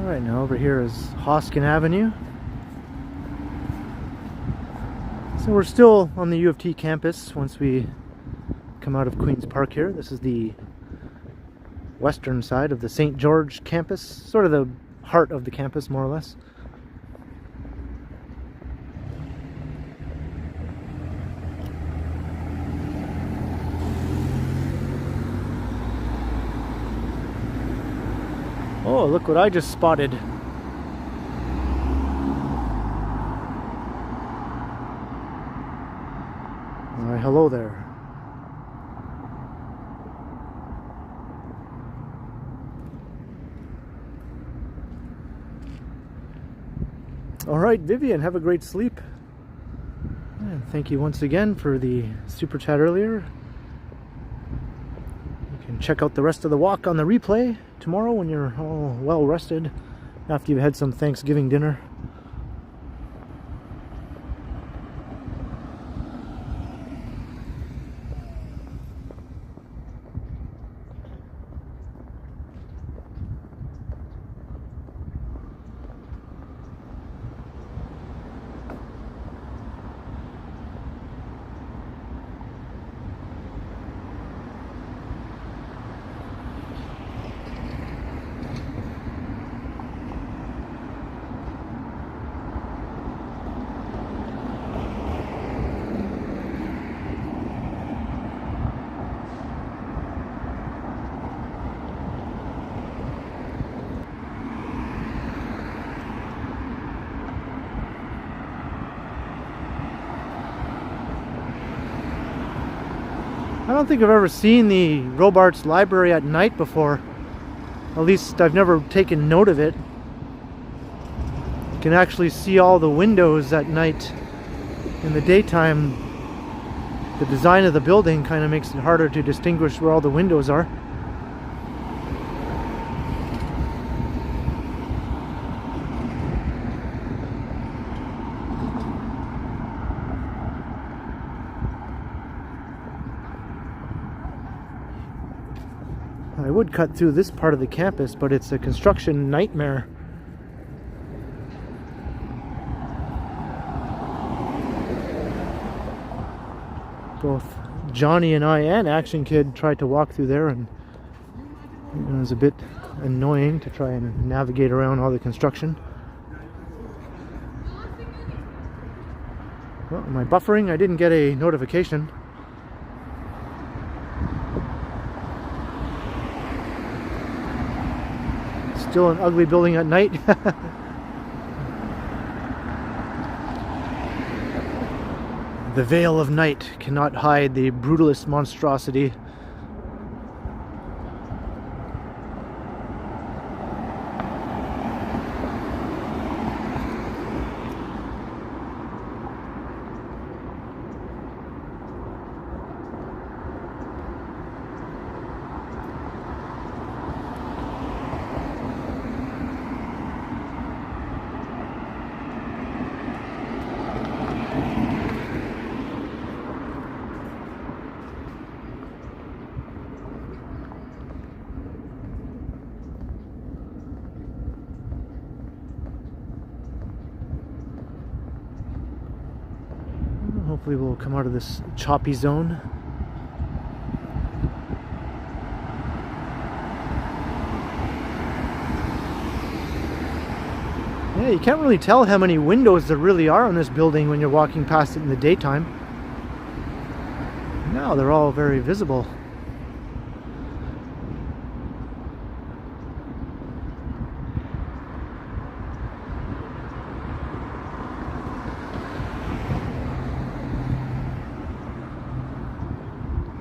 A: Alright, now over here is Hoskin Avenue. So we're still on the U of T campus once we come out of Queen's Park here. This is the western side of the St. George campus, sort of the heart of the campus, more or less. Oh, look what I just spotted. Alright, hello there. Alright, Vivian, have a great sleep. And thank you once again for the super chat earlier. You can check out the rest of the walk on the replay tomorrow when you're all well rested after you've had some Thanksgiving dinner. I don't think I've ever seen the Robarts library at night before. At least I've never taken note of it. You can actually see all the windows at night. In the daytime, the design of the building kind of makes it harder to distinguish where all the windows are. I would cut through this part of the campus, but it's a construction nightmare. Both Johnny and I and Action Kid tried to walk through there, and it was a bit annoying to try and navigate around all the construction. Well, am I buffering? I didn't get a notification. Still an ugly building at night. The veil of night cannot hide the brutalist monstrosity. Hopefully we'll come out of this choppy zone. Yeah, you can't really tell how many windows there really are on this building when you're walking past it in the daytime. Now they're all very visible.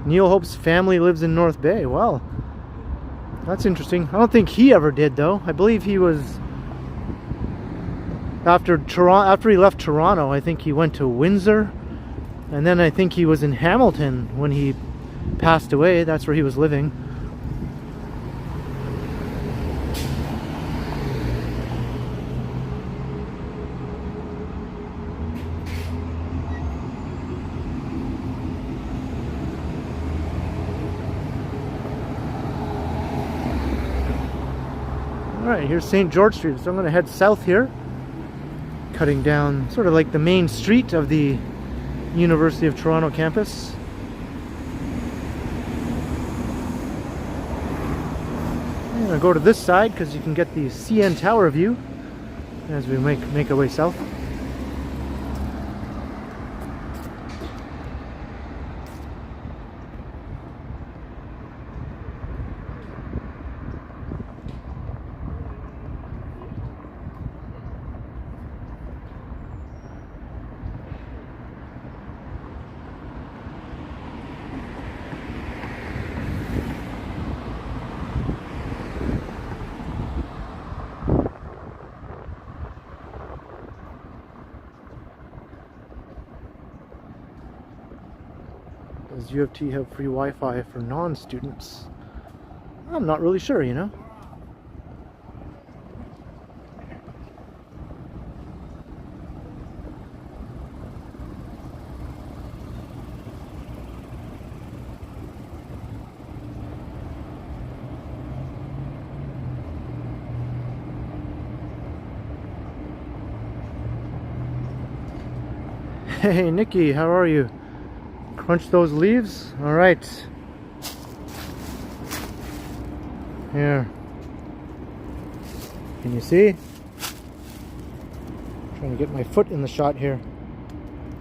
A: Neil Hope's family lives in North Bay. Well, that's interesting. I don't think he ever did, though. I believe he was after he left Toronto. I think he went to Windsor, and then I think he was in Hamilton when he passed away. That's where he was living. Alright, here's St. George Street, so I'm going to head south here, cutting down sort of like the main street of the University of Toronto campus. I'm going to go to this side because you can get the CN Tower view as we make our way south. Does U of T have free Wi-Fi for non-students? I'm not really sure, you know. Hey Nikki, how are you? Crunch those leaves? Alright. Here. Can you see? Trying to get my foot in the shot here.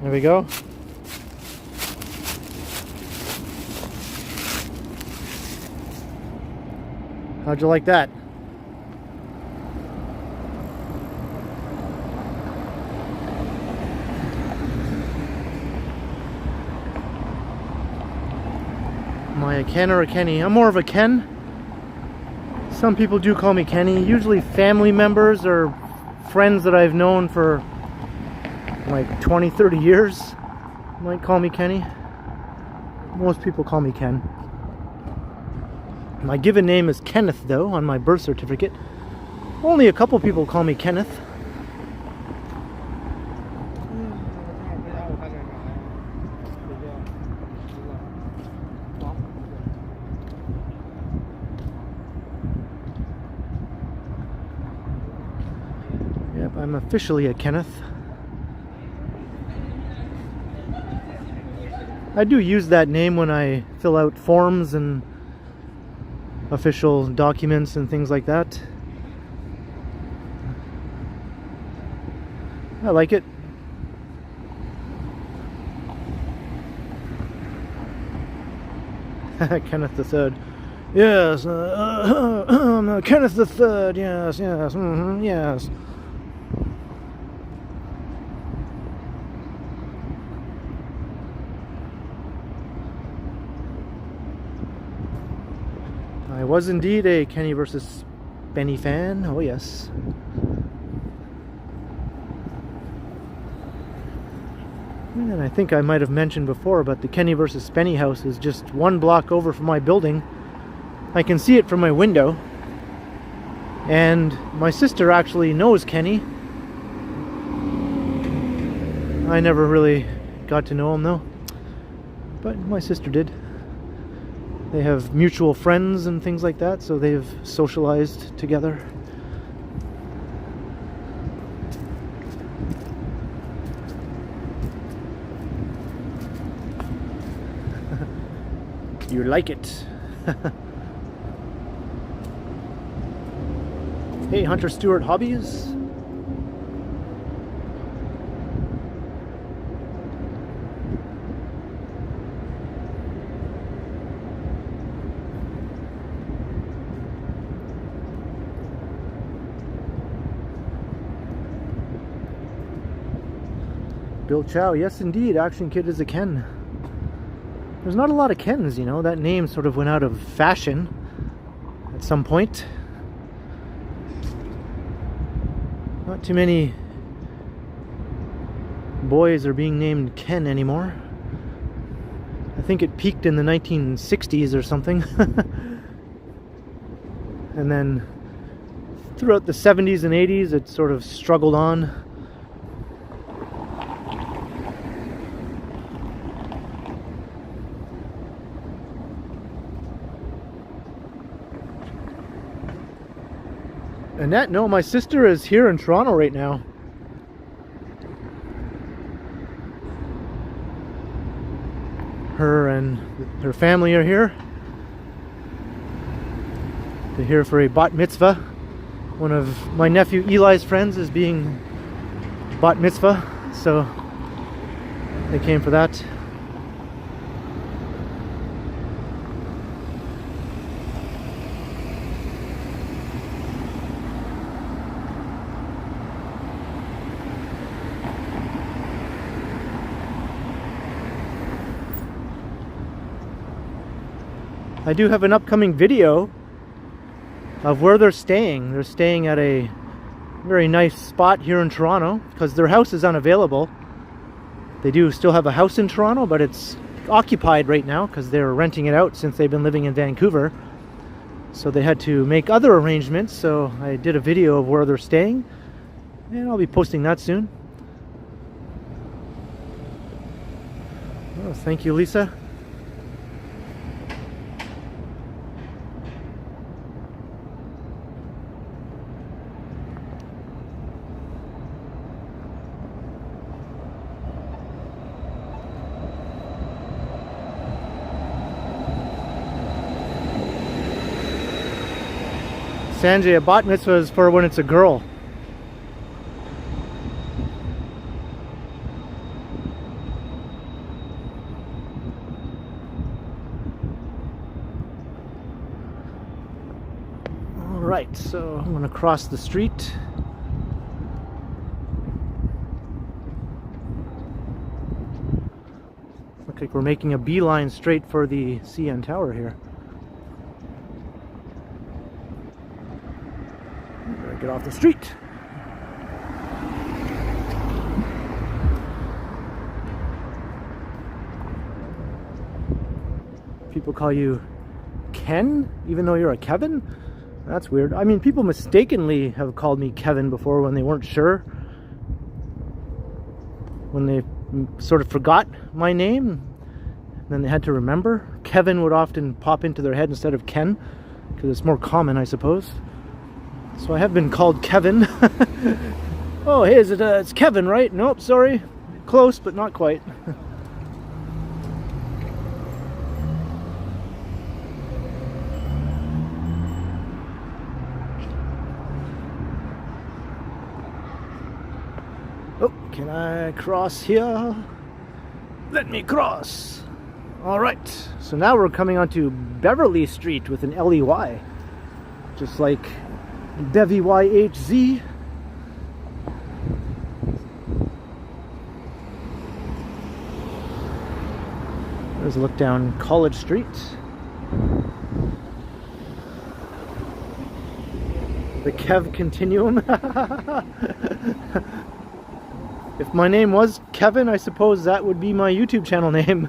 A: There we go. How'd you like that? Am I a Ken or a Kenny? I'm more of a Ken. Some people do call me Kenny. Usually family members or friends that I've known for like 20, 30 years might call me Kenny. Most people call me Ken. My given name is Kenneth, though, on my birth certificate. Only a couple people call me Kenneth. Yep, I'm officially a Kenneth. I do use that name when I fill out forms and official documents and things like that. I like it. Kenneth the Third. Yes, Kenneth the Third. Yes, yes, yes. I was indeed a Kenny versus Benny fan. Oh yes. And I think I might have mentioned before, but the Kenny versus Benny house is just one block over from my building. I can see it from my window. And my sister actually knows Kenny. I never really got to know him though. But my sister did. They have mutual friends and things like that, so they've socialized together. You like it. Hey, Hunter Stewart Hobbies. Bill Chow, yes indeed, Action Kid is a Ken. There's not a lot of Kens, you know, that name sort of went out of fashion at some point. Not too many boys are being named Ken anymore. I think it peaked in the 1960s or something. And then throughout the 70s and 80s it sort of struggled on. Annette, no, my sister is here in Toronto right now. Her and her family are here. They're here for a bat mitzvah. One of my nephew Eli's friends is being bat mitzvah, so they came for that. I do have an upcoming video of where they're staying. They're staying at a very nice spot here in Toronto because their house is unavailable. They do still have a house in Toronto, but it's occupied right now because they're renting it out since they've been living in Vancouver. So they had to make other arrangements, so I did a video of where they're staying and I'll be posting that soon. Oh, thank you, Lisa. Sanjay, a bat mitzvah is for when it's a girl. Alright, so I'm going to cross the street. Looks like we're making a beeline straight for the CN Tower here. Get off the street. People call you Ken, even though you're a Kevin? That's weird. I mean, people mistakenly have called me Kevin before when they weren't sure. When they sort of forgot my name, then they had to remember. Kevin would often pop into their head instead of Ken, because it's more common, I suppose. So I have been called Kevin. Oh, hey, it's Kevin, right? Nope, sorry. Close, but not quite. Oh, can I cross here? Let me cross. All right, so now we're coming onto Beverly Street with an L-E-Y. Just like BevyYHZ. There's a look down College Street. The TheKenContinuum. If my name was Kevin, I suppose that would be my YouTube channel name.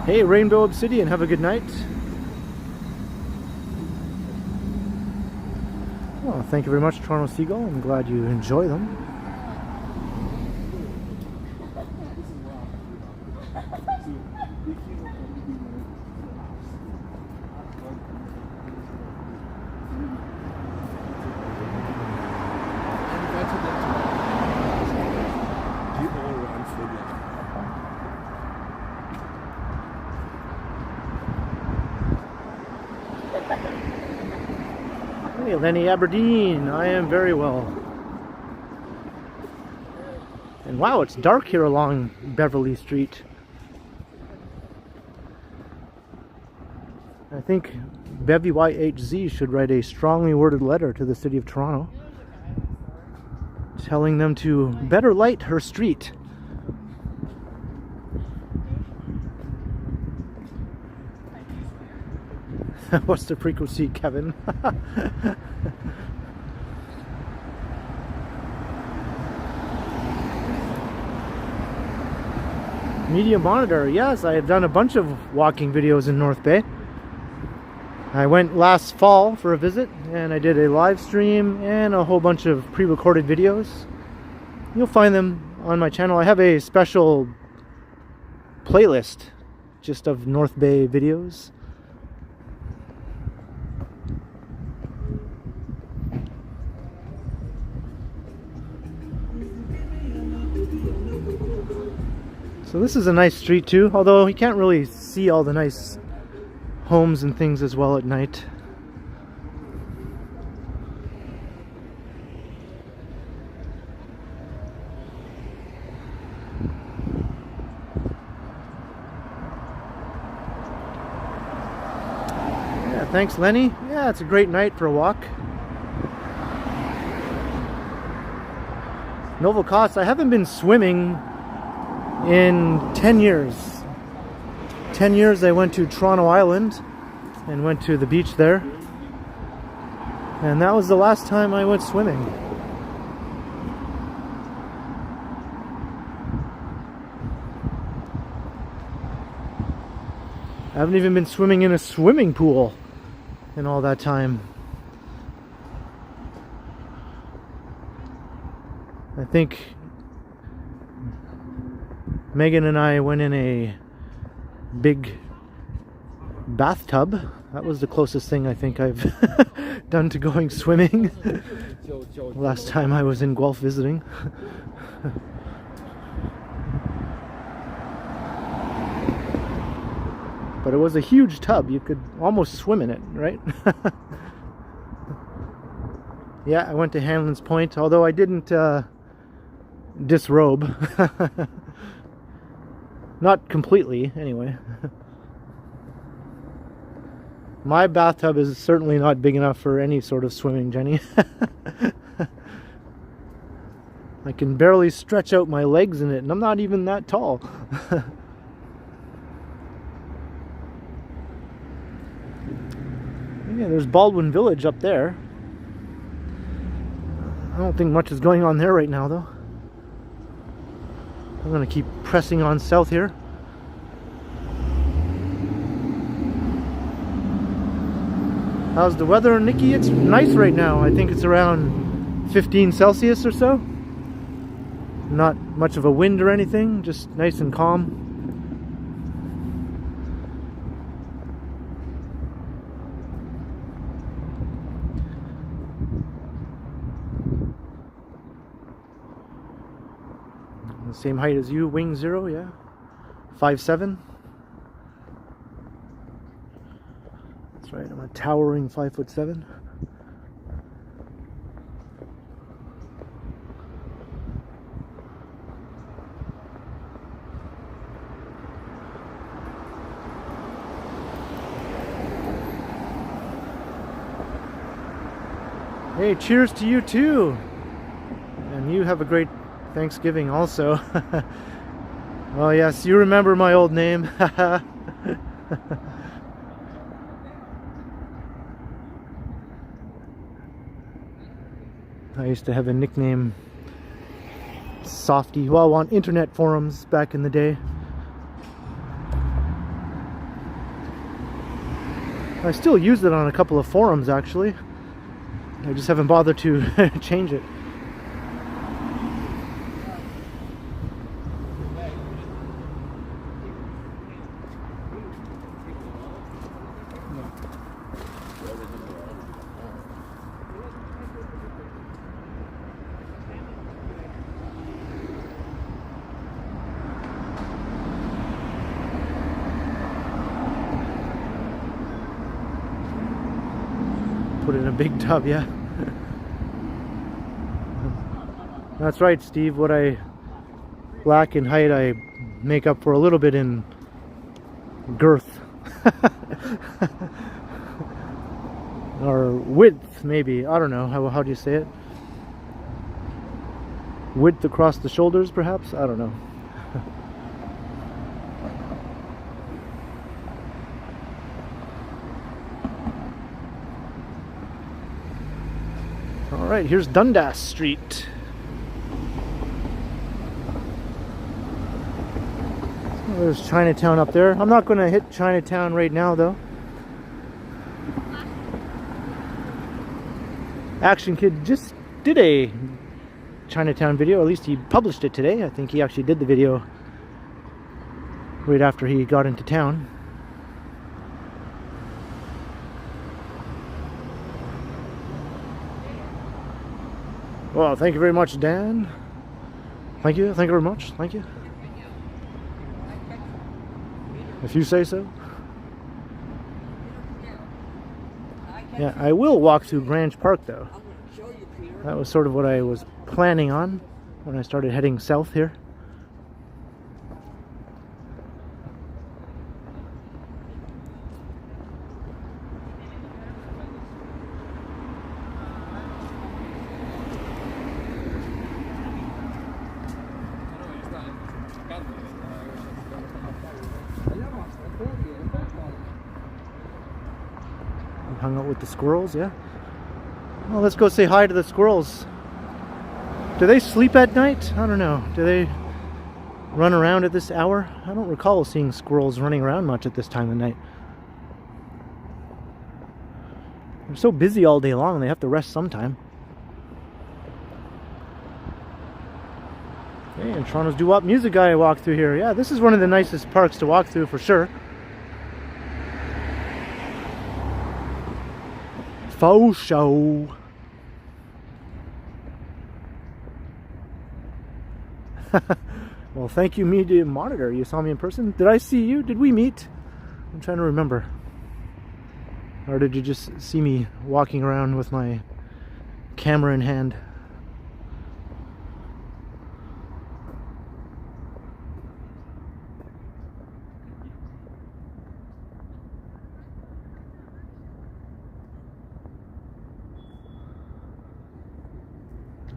A: Hey, Rainbow Obsidian, have a good night. Well, thank you very much, Toronto Seagull. I'm glad you enjoy them. Hey, Lenny Aberdeen, I am very well. And wow, it's dark here along Beverly Street. I think BevyYHZ should write a strongly worded letter to the City of Toronto, telling them to better light her street. What's the frequency, Kevin? Media monitor, yes, I have done a bunch of walking videos in North Bay. I went last fall for a visit and I did a live stream and a whole bunch of pre-recorded videos. You'll find them on my channel. I have a special playlist just of North Bay videos. So this is a nice street too, although you can't really see all the nice homes and things as well at night. Yeah, thanks Lenny. Yeah, it's a great night for a walk. Novel Cost, I haven't been swimming in 10 years. 10 years I went to Toronto Island and went to the beach there. And that was the last time I went swimming. I haven't even been swimming in a swimming pool in all that time. I think Megan and I went in a big bathtub. That was the closest thing I think I've done to going swimming. Last time I was in Guelph visiting. But it was a huge tub. You could almost swim in it, right? Yeah, I went to Hanlon's Point, although I didn't disrobe. Not completely, anyway. My bathtub is certainly not big enough for any sort of swimming, Jenny. I can barely stretch out my legs in it, and I'm not even that tall. Yeah, there's Baldwin Village up there. I don't think much is going on there right now, though. I'm going to keep pressing on south here. How's the weather, Nikki? It's nice right now. I think it's around 15 Celsius or so. Not much of a wind or anything, just nice and calm. The same height as you, wing 0, yeah. 5'7". That's right, I'm a towering 5'7". Hey, cheers to you too. And you have a great Thanksgiving also. Well, yes, you remember my old name. I used to have a nickname, Softy, well, on internet forums back in the day. I still use it on a couple of forums actually. I just haven't bothered to change it. Put it in a big tub, yeah. That's right, Steve. What I lack in height, I make up for a little bit in girth. Or width, maybe. I don't know. How do you say it? Width across the shoulders, perhaps? I don't know. Alright, here's Dundas Street. Oh, there's Chinatown up there. I'm not going to hit Chinatown right now, though. Action Kid just did a Chinatown video. At least he published it today. I think he actually did the video right after he got into town. Well, thank you very much, Dan. Thank you very much. Thank you. If you say so. Yeah, I will walk through Grange Park though. That was sort of what I was planning on when I started heading south here. Hung out with the squirrels, yeah. Well, let's go say hi to the squirrels. Do they sleep at night? I don't know. Do they run around at this hour? I don't recall seeing squirrels running around much at this time of night. They're so busy all day long, they have to rest sometime. Hey, and Toronto's doo-wop music guy I walked through here. Yeah, this is one of the nicest parks to walk through for sure. Faux show. Well, thank you, Media Monitor. You saw me in person. Did I see you? Did we meet? I'm trying to remember. Or did you just see me walking around with my camera in hand?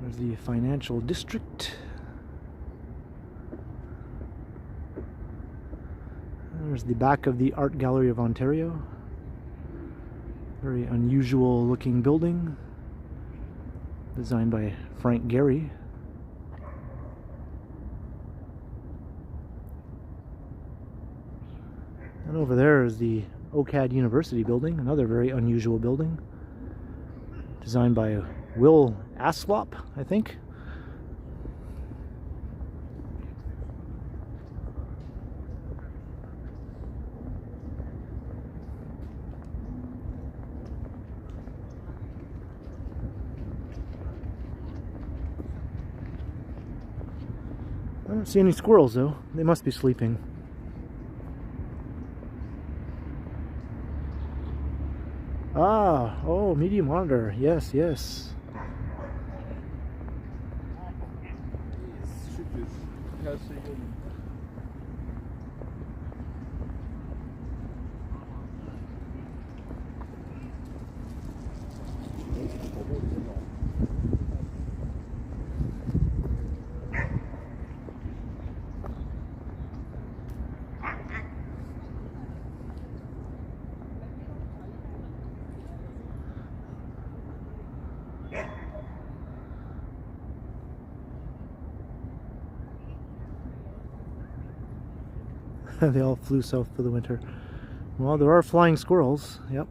A: There's the financial district. There's the back of the Art Gallery of Ontario. Very unusual looking building. Designed by Frank Gehry. And over there is the Ocad University building, another very unusual building. Designed by Will Aslop, I think. I don't see any squirrels though. They must be sleeping. Ah, oh, media monitor. Yes, yes. They all flew south for the winter. Well, there are flying squirrels. Yep.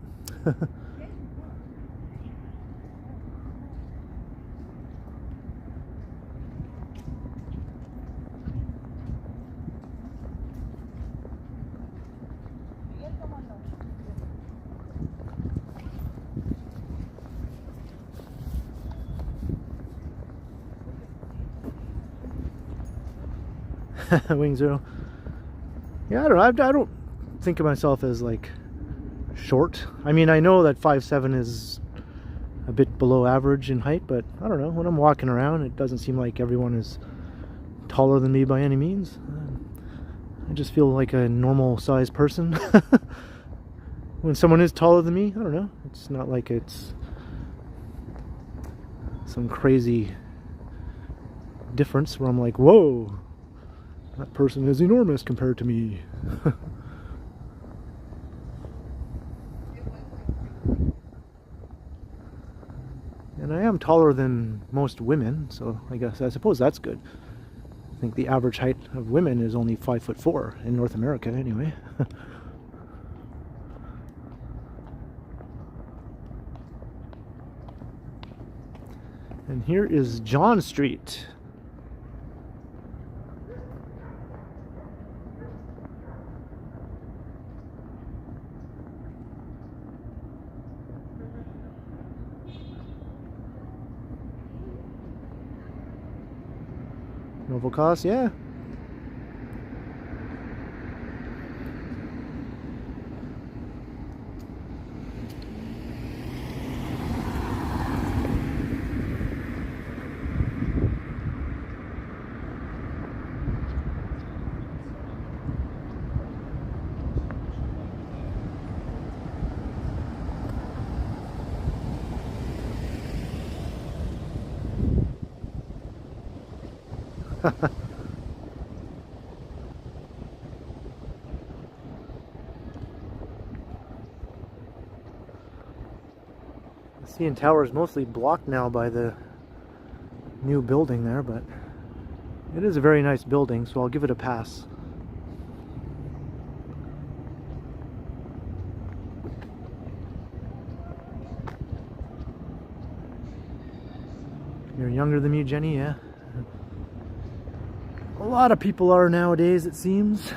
A: Windsor. Yeah, I don't think of myself as like short. I mean, I know that 5'7" is a bit below average in height, but I don't know. When I'm walking around, it doesn't seem like everyone is taller than me by any means. I just feel like a normal sized person. When someone is taller than me, I don't know. It's not like it's some crazy difference where I'm like, whoa, that person is enormous compared to me. And I am taller than most women, so I suppose that's good. I think the average height of women is only 5'4" in North America anyway. And here is John Street. Novel cost, yeah. The CN Tower is mostly blocked now by the new building there, but it is a very nice building, so I'll give it a pass. You're younger than me, Jenny, yeah? A lot of people are nowadays, it seems.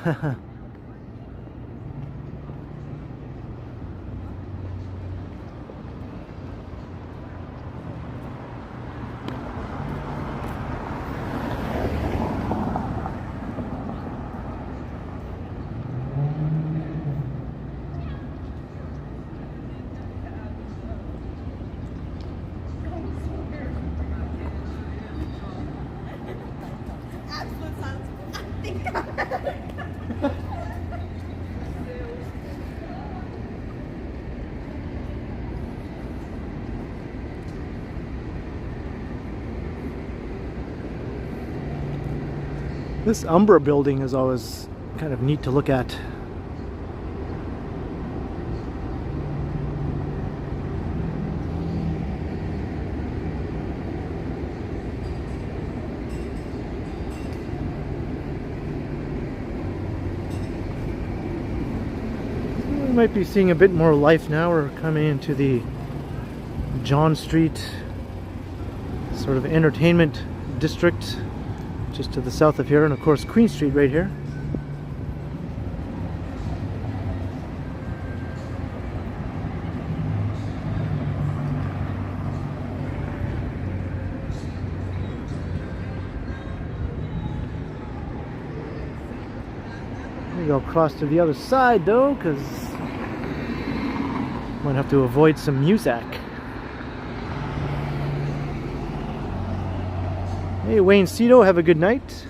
A: This Umbra building is always kind of neat to look at. We might be seeing a bit more life now. We're coming into the John Street sort of entertainment district just to the south of here, and of course Queen Street right here. Maybe I'll cross to the other side though, because might have to avoid some music. Hey Wayne Cito, have a good night.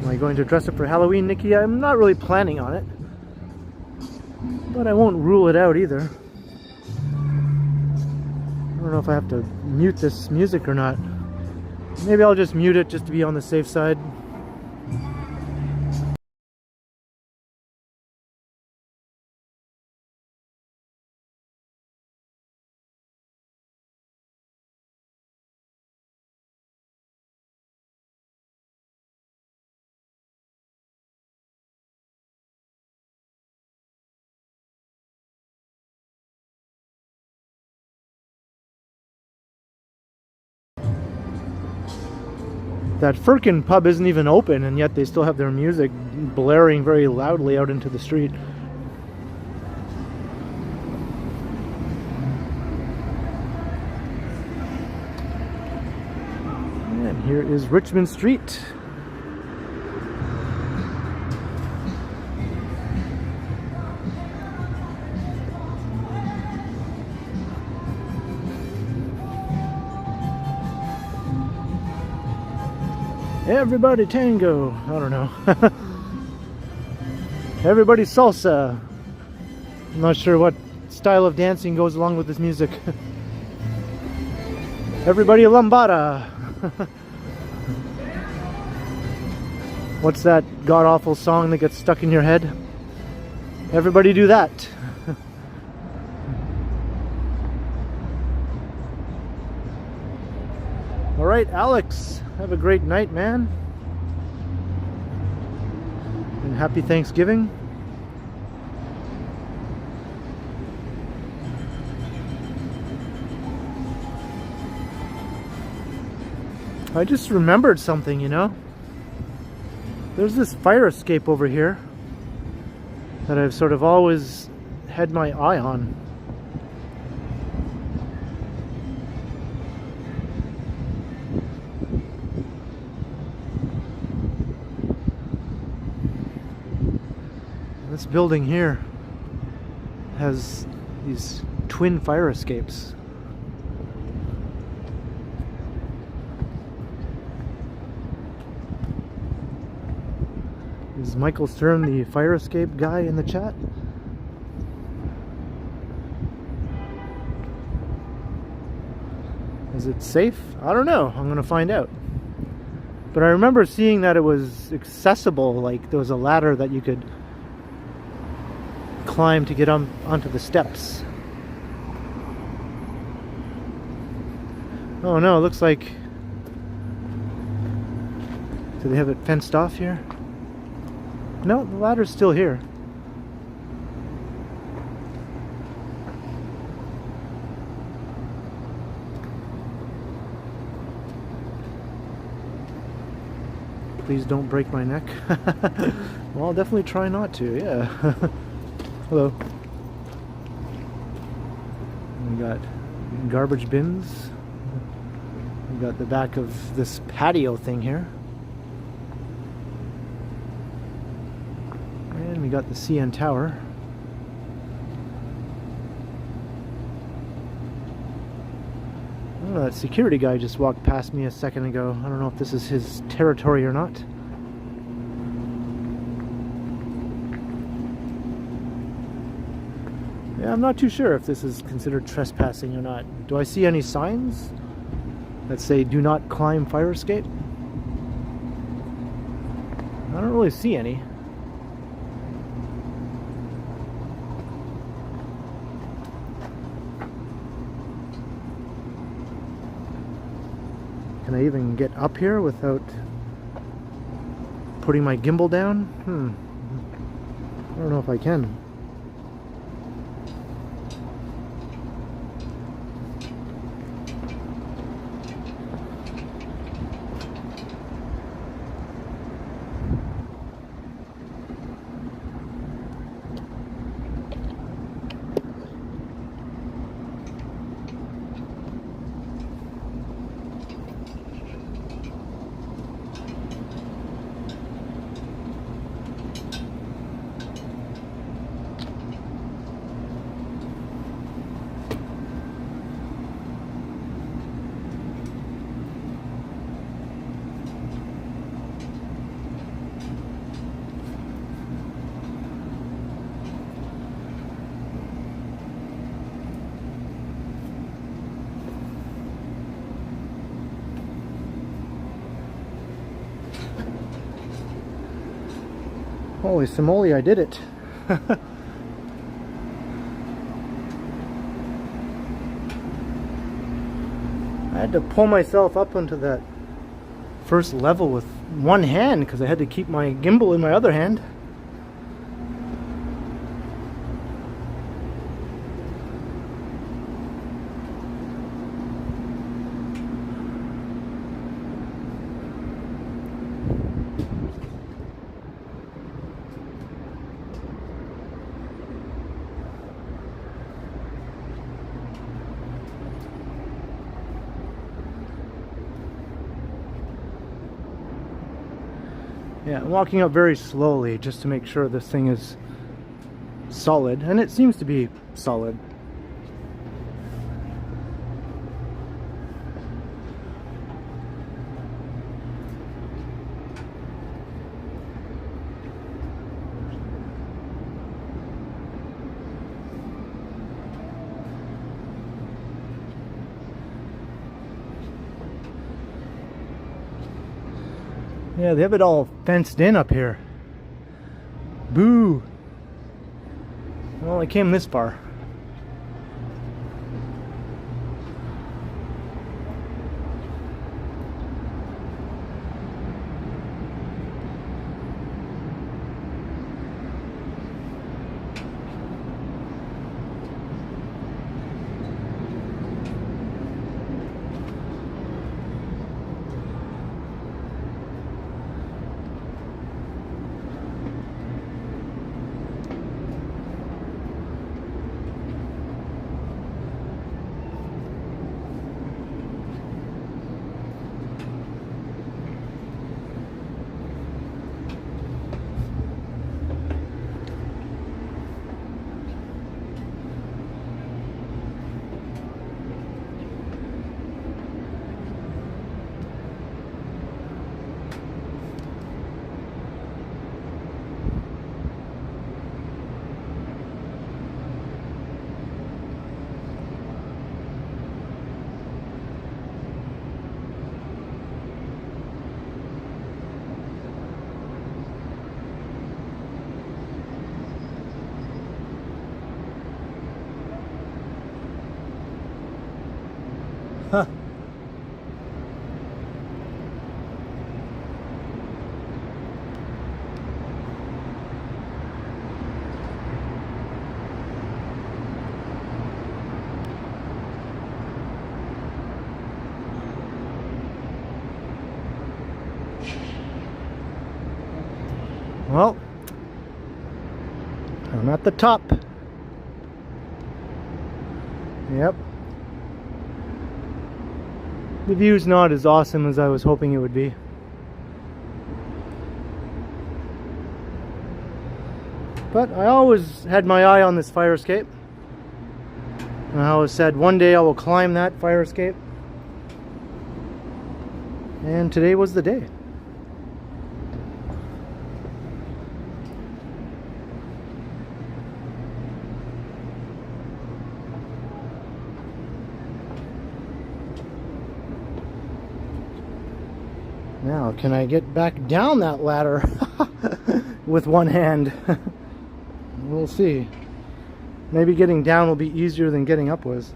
A: Am I going to dress up for Halloween, Nikki? I'm not really planning on it, but I won't rule it out either. I don't know if I have to mute this music or not. Maybe I'll just mute it just to be on the safe side. That Firkin pub isn't even open, and yet they still have their music blaring very loudly out into the street. And here is Richmond Street. Everybody tango. I don't know. Everybody salsa. I'm not sure what style of dancing goes along with this music. Everybody lambada. What's that god-awful song that gets stuck in your head? Everybody do that. All right, Alex. Have a great night, man. And happy Thanksgiving. I just remembered something, you know. There's this fire escape over here that I've sort of always had my eye on. This building here has these twin fire escapes. Is Michael Stern the fire escape guy in the chat? Is it safe? I don't know. I'm gonna find out. But I remember seeing that it was accessible, like there was a ladder that you could climb to get onto the steps. Oh no, it looks like... Do they have it fenced off here? No, the ladder's still here. Please don't break my neck. Well, I'll definitely try not to, yeah. Hello. We got garbage bins. We got the back of this patio thing here. And we got the CN Tower. Oh, that security guy just walked past me a second ago. I don't know if this is his territory or not. Yeah, I'm not too sure if this is considered trespassing or not. Do I see any signs that say do not climb fire escape? I don't really see any. Can I even get up here without putting my gimbal down? I don't know if I can. Holy simoly, I did it. I had to pull myself up onto that first level with one hand because I had to keep my gimbal in my other hand. Yeah, I'm walking up very slowly just to make sure this thing is solid, and it seems to be solid. Yeah, they have it all fenced in up here. Boo! Well, I came this far. Huh. Well, I'm at the top. Yep. The view's not as awesome as I was hoping it would be. But I always had my eye on this fire escape. And I always said one day I will climb that fire escape. And today was the day. Now, can I get back down that ladder with one hand? We'll see. Maybe getting down will be easier than getting up was.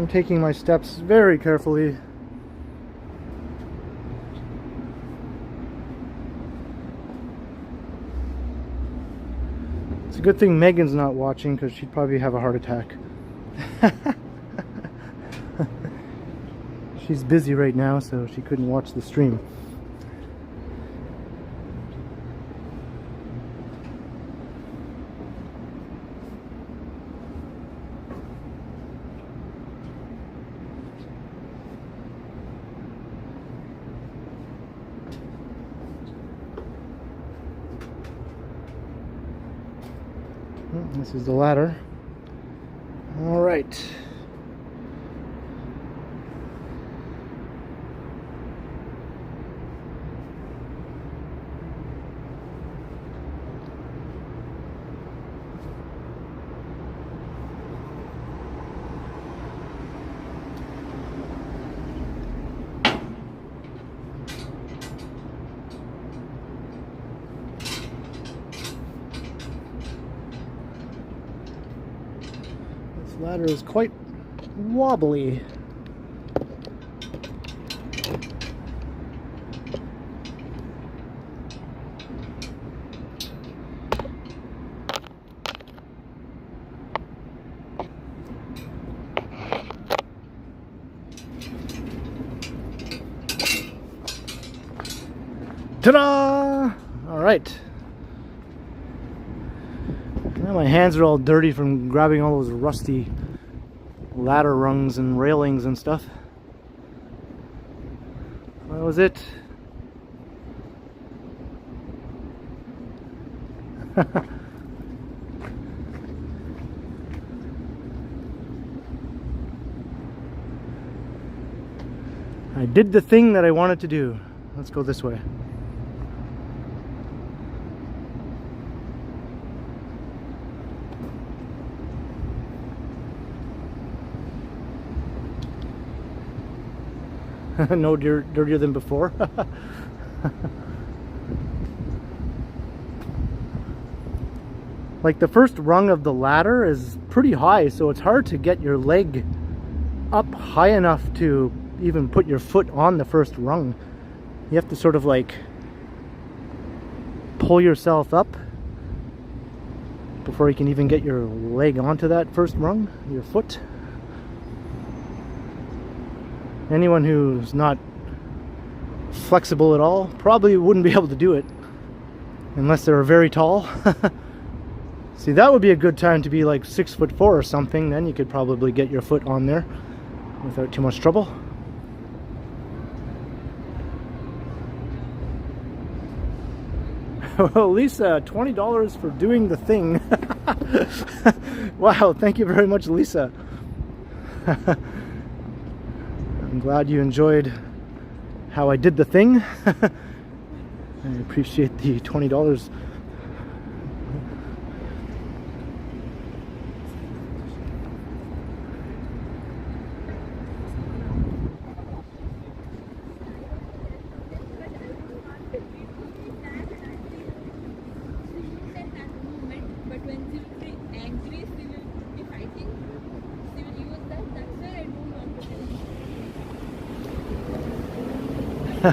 A: taking my steps very carefully. It's a good thing Megan's not watching, because she'd probably have a heart attack. She's busy right now, so she couldn't watch the stream. This is the ladder. All right. Ladder is quite wobbly. Ta-da! All right. Now my hands are all dirty from grabbing all those rusty ladder rungs and railings and stuff. That was it. I did the thing that I wanted to do. Let's go this way. No dirtier than before. Like the first rung of the ladder is pretty high, so it's hard to get your leg up high enough to even put your foot on the first rung. You have to sort of like pull yourself up before you can even get your leg onto that first rung, your foot. Anyone who's not flexible at all probably wouldn't be able to do it unless they're very tall. See, that would be a good time to be like 6'4" or something. Then you could probably get your foot on there without too much trouble. Well, Lisa, $20 for doing the thing. Wow, thank you very much, Lisa. I'm glad you enjoyed how I did the thing. I appreciate the $20.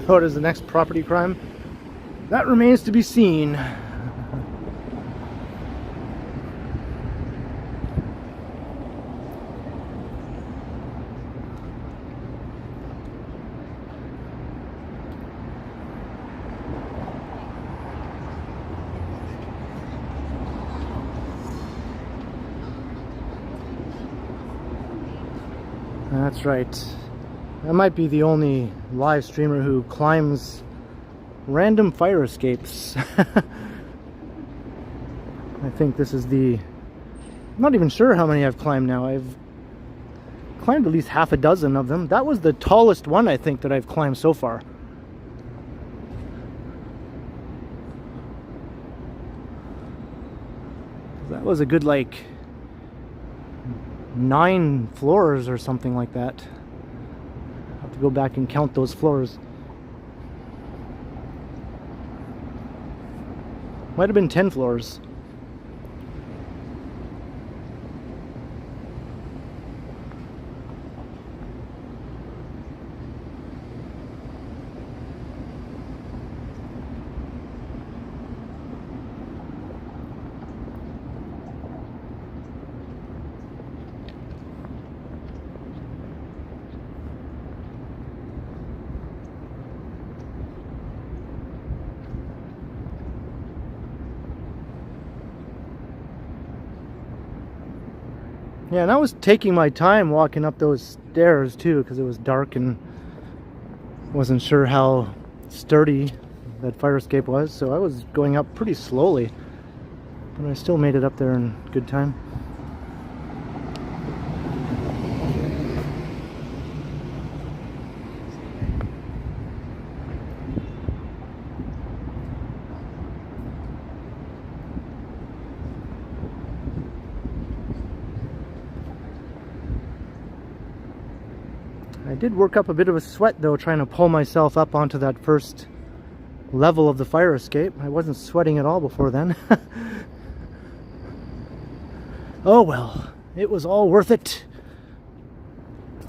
A: What is the next property crime? That remains to be seen. That's right. I might be the only live streamer who climbs random fire escapes. I think this is the... I'm not even sure how many I've climbed now. I've climbed at least half a dozen of them. That was the tallest one, I think, that I've climbed so far. That was a good, like, 9 floors or something like that. I'll have to go back and count those floors. Might have been 10 floors. Yeah, and I was taking my time walking up those stairs too, because it was dark and wasn't sure how sturdy that fire escape was, so I was going up pretty slowly, but I still made it up there in good time. I did work up a bit of a sweat though, trying to pull myself up onto that first level of the fire escape. I wasn't sweating at all before then. Oh well, it was all worth it.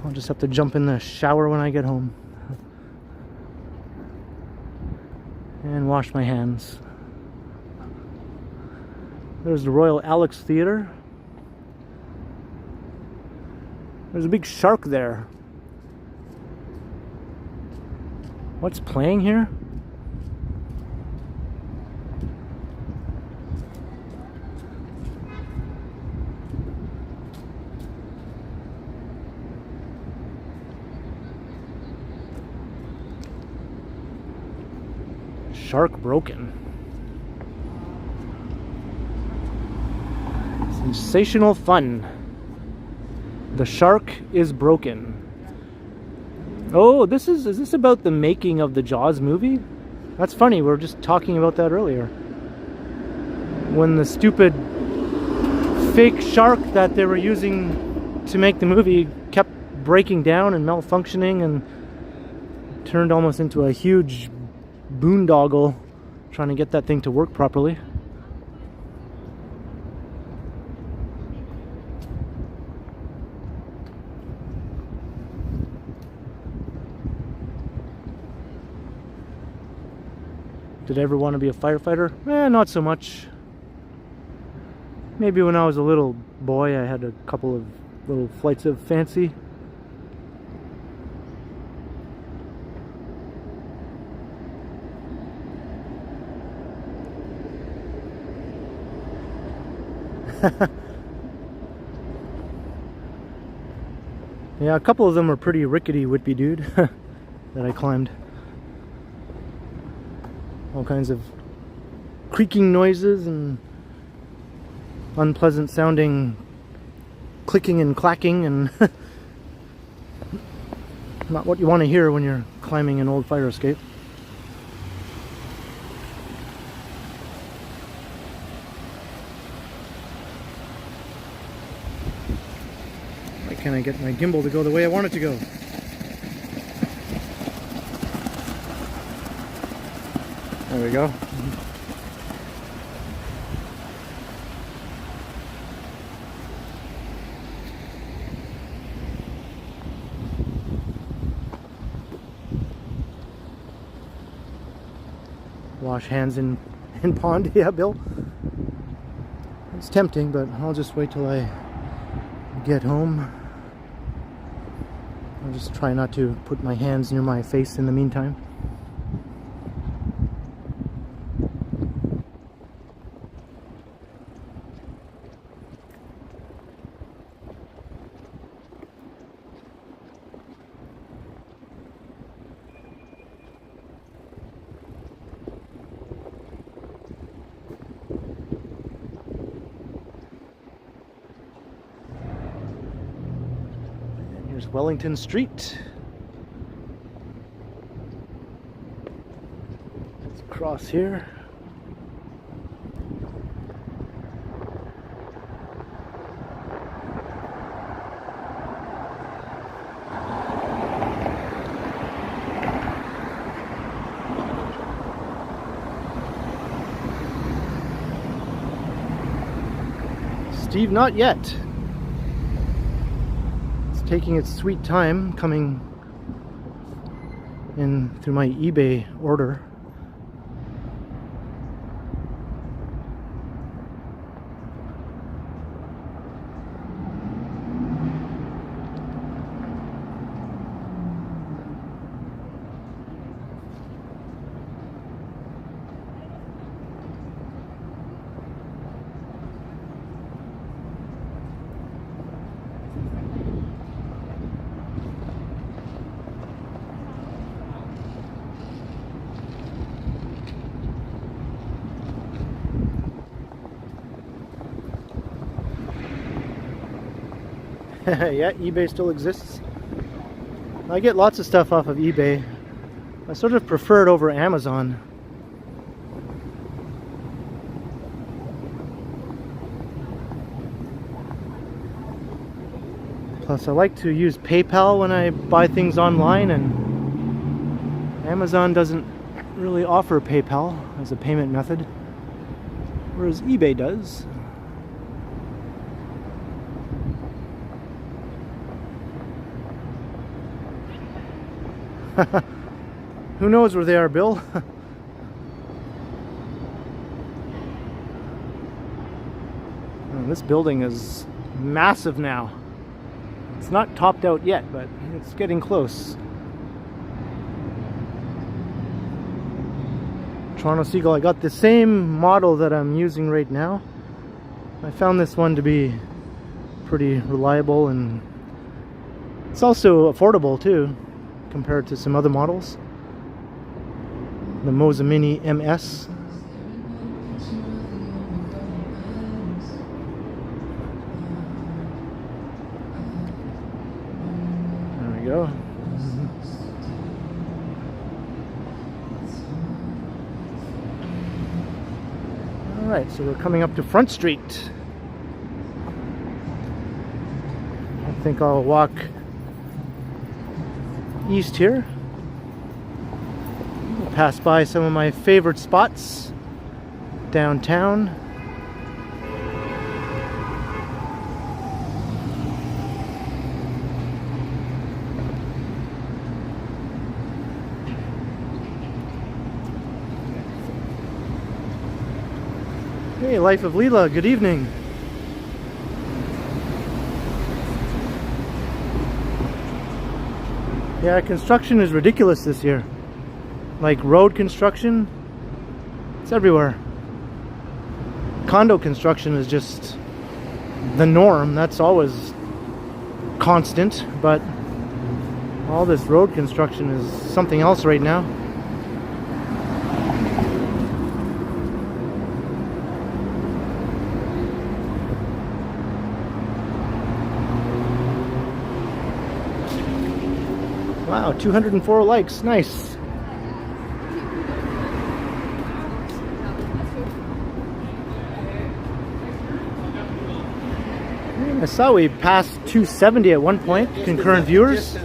A: I'll just have to jump in the shower when I get home and wash my hands. There's the Royal Alex Theatre. There's a big shark there. What's playing here? Shark broken. Sensational fun. The shark is broken. Oh, is this about the making of the Jaws movie? That's funny, we were just talking about that earlier. When the stupid fake shark that they were using to make the movie kept breaking down and malfunctioning and turned almost into a huge boondoggle trying to get that thing to work properly. Did I ever want to be a firefighter? Not so much. Maybe when I was a little boy I had a couple of little flights of fancy. Yeah, a couple of them were pretty rickety whippy dude that I climbed. All kinds of creaking noises and unpleasant sounding clicking and clacking, and not what you want to hear when you're climbing an old fire escape. Why can't I get my gimbal to go the way I want it to go? There we go. Wash hands in pond. Yeah, Bill. It's tempting, but I'll just wait till I get home. I'll just try not to put my hands near my face in the meantime. Here's Wellington Street. Let's cross here. Steve, not yet. Taking its sweet time coming in through my eBay order. Yeah, eBay still exists. I get lots of stuff off of eBay. I sort of prefer it over Amazon. Plus, I like to use PayPal when I buy things online, and Amazon doesn't really offer PayPal as a payment method, whereas eBay does. Who knows where they are, Bill? This building is massive now. It's not topped out yet, but it's getting close. Toronto Seagull, I got the same model that I'm using right now. I found this one to be pretty reliable, and it's also affordable too, compared to some other models. The Moza Mini MS. There we go. Alright, so we're coming up to Front Street. I think I'll walk east here. We'll pass by some of my favorite spots downtown. Hey, Life of Leela, good evening. Yeah, construction is ridiculous this year. Like road construction, it's everywhere. Condo construction is just the norm. That's always constant, but all this road construction is something else right now. Wow, 204 likes, nice. I saw we passed 270 at one point, concurrent viewers.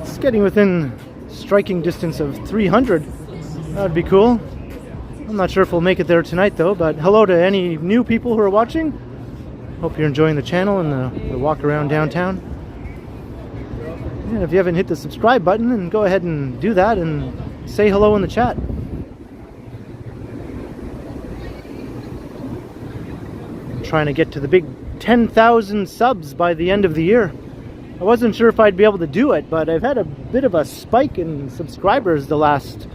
A: It's getting within striking distance of 300. That would be cool. I'm not sure if we'll make it there tonight though, but hello to any new people who are watching. Hope you're enjoying the channel and the walk around downtown. And if you haven't hit the subscribe button, then go ahead and do that and say hello in the chat. I'm trying to get to the big 10,000 subs by the end of the year. I wasn't sure if I'd be able to do it, but I've had a bit of a spike in subscribers the last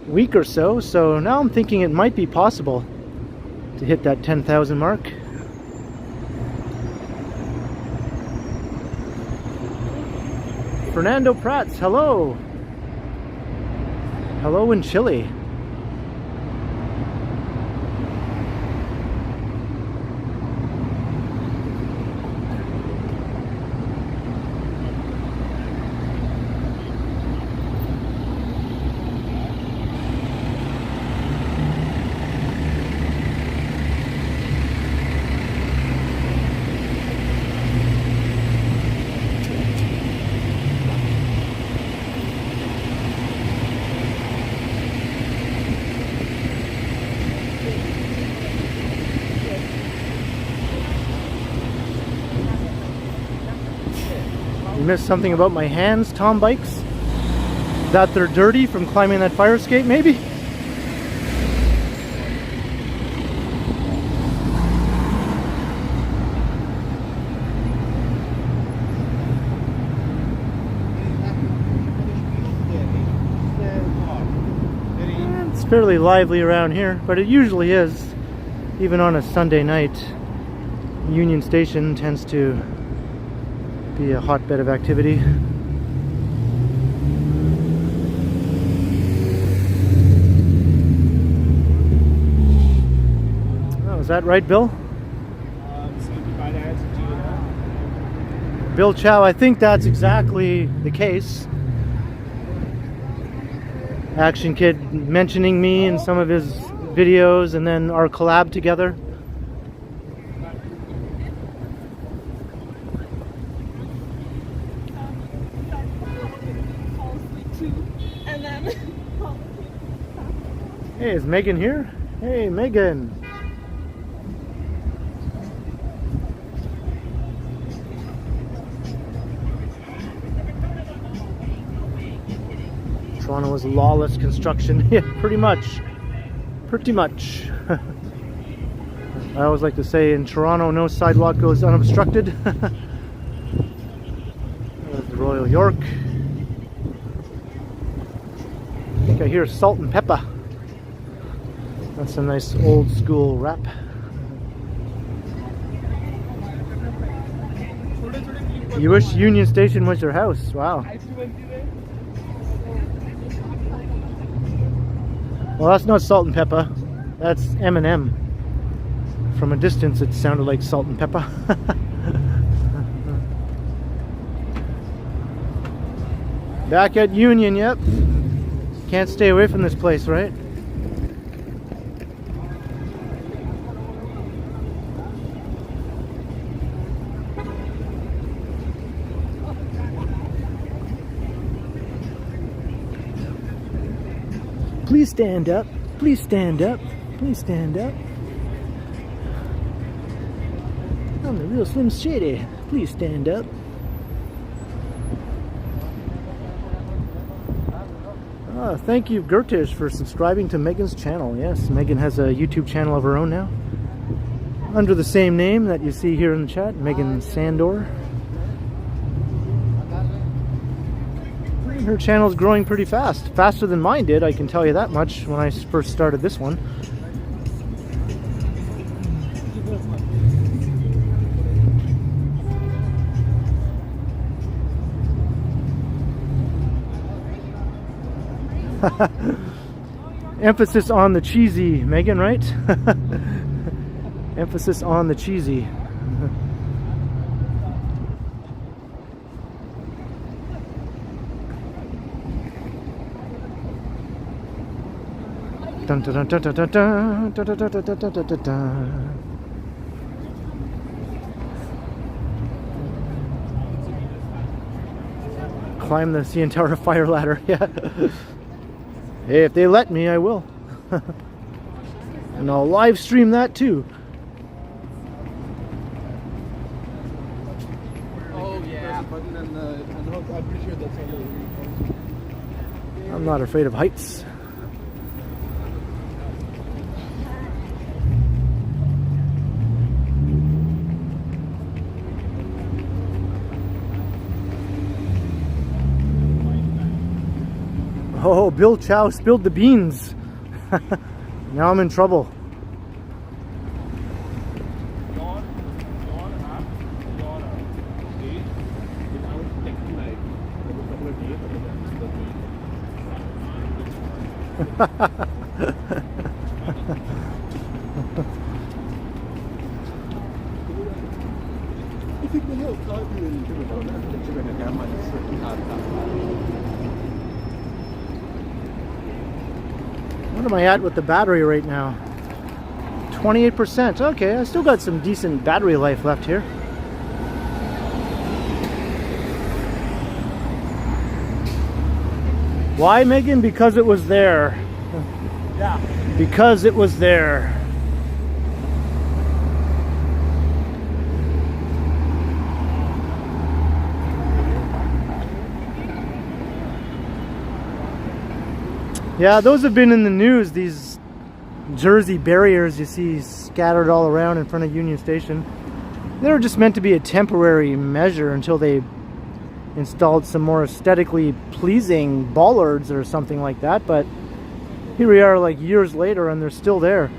A: week or so, so now I'm thinking it might be possible to hit that 10,000 mark. Fernando Prats, hello. Hello in Chile. You missed something about my hands, Tom Bikes? That they're dirty from climbing that fire escape, maybe? It's fairly lively around here, but it usually is, even on a Sunday night. Union Station tends to be a hotbed of activity. Oh, is that right, Bill?
B: So you buy that to
A: Bill Chow, I think that's exactly the case. Action Kid mentioning me in some of his videos, and then our collab together. Hey, is Megan here? Hey, Megan. Toronto was lawless construction. Yeah, pretty much. Pretty much. I always like to say in Toronto, no sidewalk goes unobstructed. There's the Royal York. I think I hear Salt and Pepper. That's a nice old school rap. You wish Union Station was your house. Wow. Well, that's not Salt and Pepper. That's M&M. From a distance, it sounded like Salt and Pepper. Back at Union, yep. Can't stay away from this place, right? Please stand up. Please stand up. Please stand up. I'm the real Slim Shady. Please stand up. Thank you, Gertish, for subscribing to Megan's channel. Yes, Megan has a YouTube channel of her own now, under the same name that you see here in the chat, Megan Sandor. Her channel's growing pretty fast. Faster than mine did, I can tell you that much, when I first started this one. Emphasis on the cheesy, Megan, right? Emphasis on the cheesy. Dun, dun, dun, dun, dun, dun, dun, dun, dun, dun, dun, dun, dun, dun. Climb the CN Tower fire ladder. Yeah. Hey, if they let me, I will. And I'll live stream that too.
B: Oh yeah. I'm pretty sure that's
A: I'm not afraid of heights. Oh, Bill Chow spilled the beans. Now I'm in trouble. What am I at with the battery right now? 28%. Okay, I still got some decent battery life left here. Why, Megan? Because it was there.
B: Yeah.
A: Because it was there. Yeah, those have been in the news, these Jersey barriers you see scattered all around in front of Union Station. They were just meant to be a temporary measure until they installed some more aesthetically pleasing bollards or something like that, but here we are like years later and they're still there.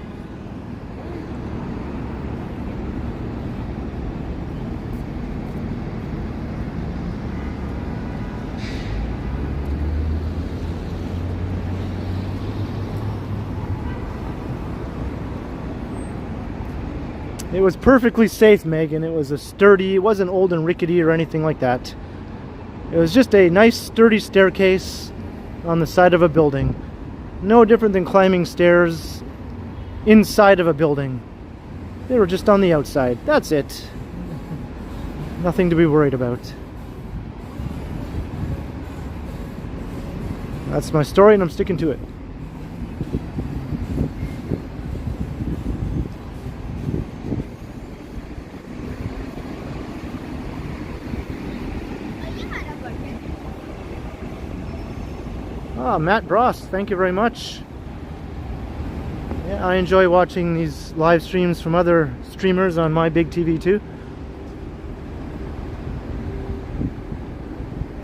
A: It was perfectly safe, Megan. It was a sturdy, it wasn't old and rickety or anything like that. It was just a nice sturdy staircase on the side of a building. No different than climbing stairs inside of a building. They were just on the outside. That's it. Nothing to be worried about. That's my story and I'm sticking to it. Ah, Matt Bross, thank you very much. Yeah, I enjoy watching these live streams from other streamers on my big TV too.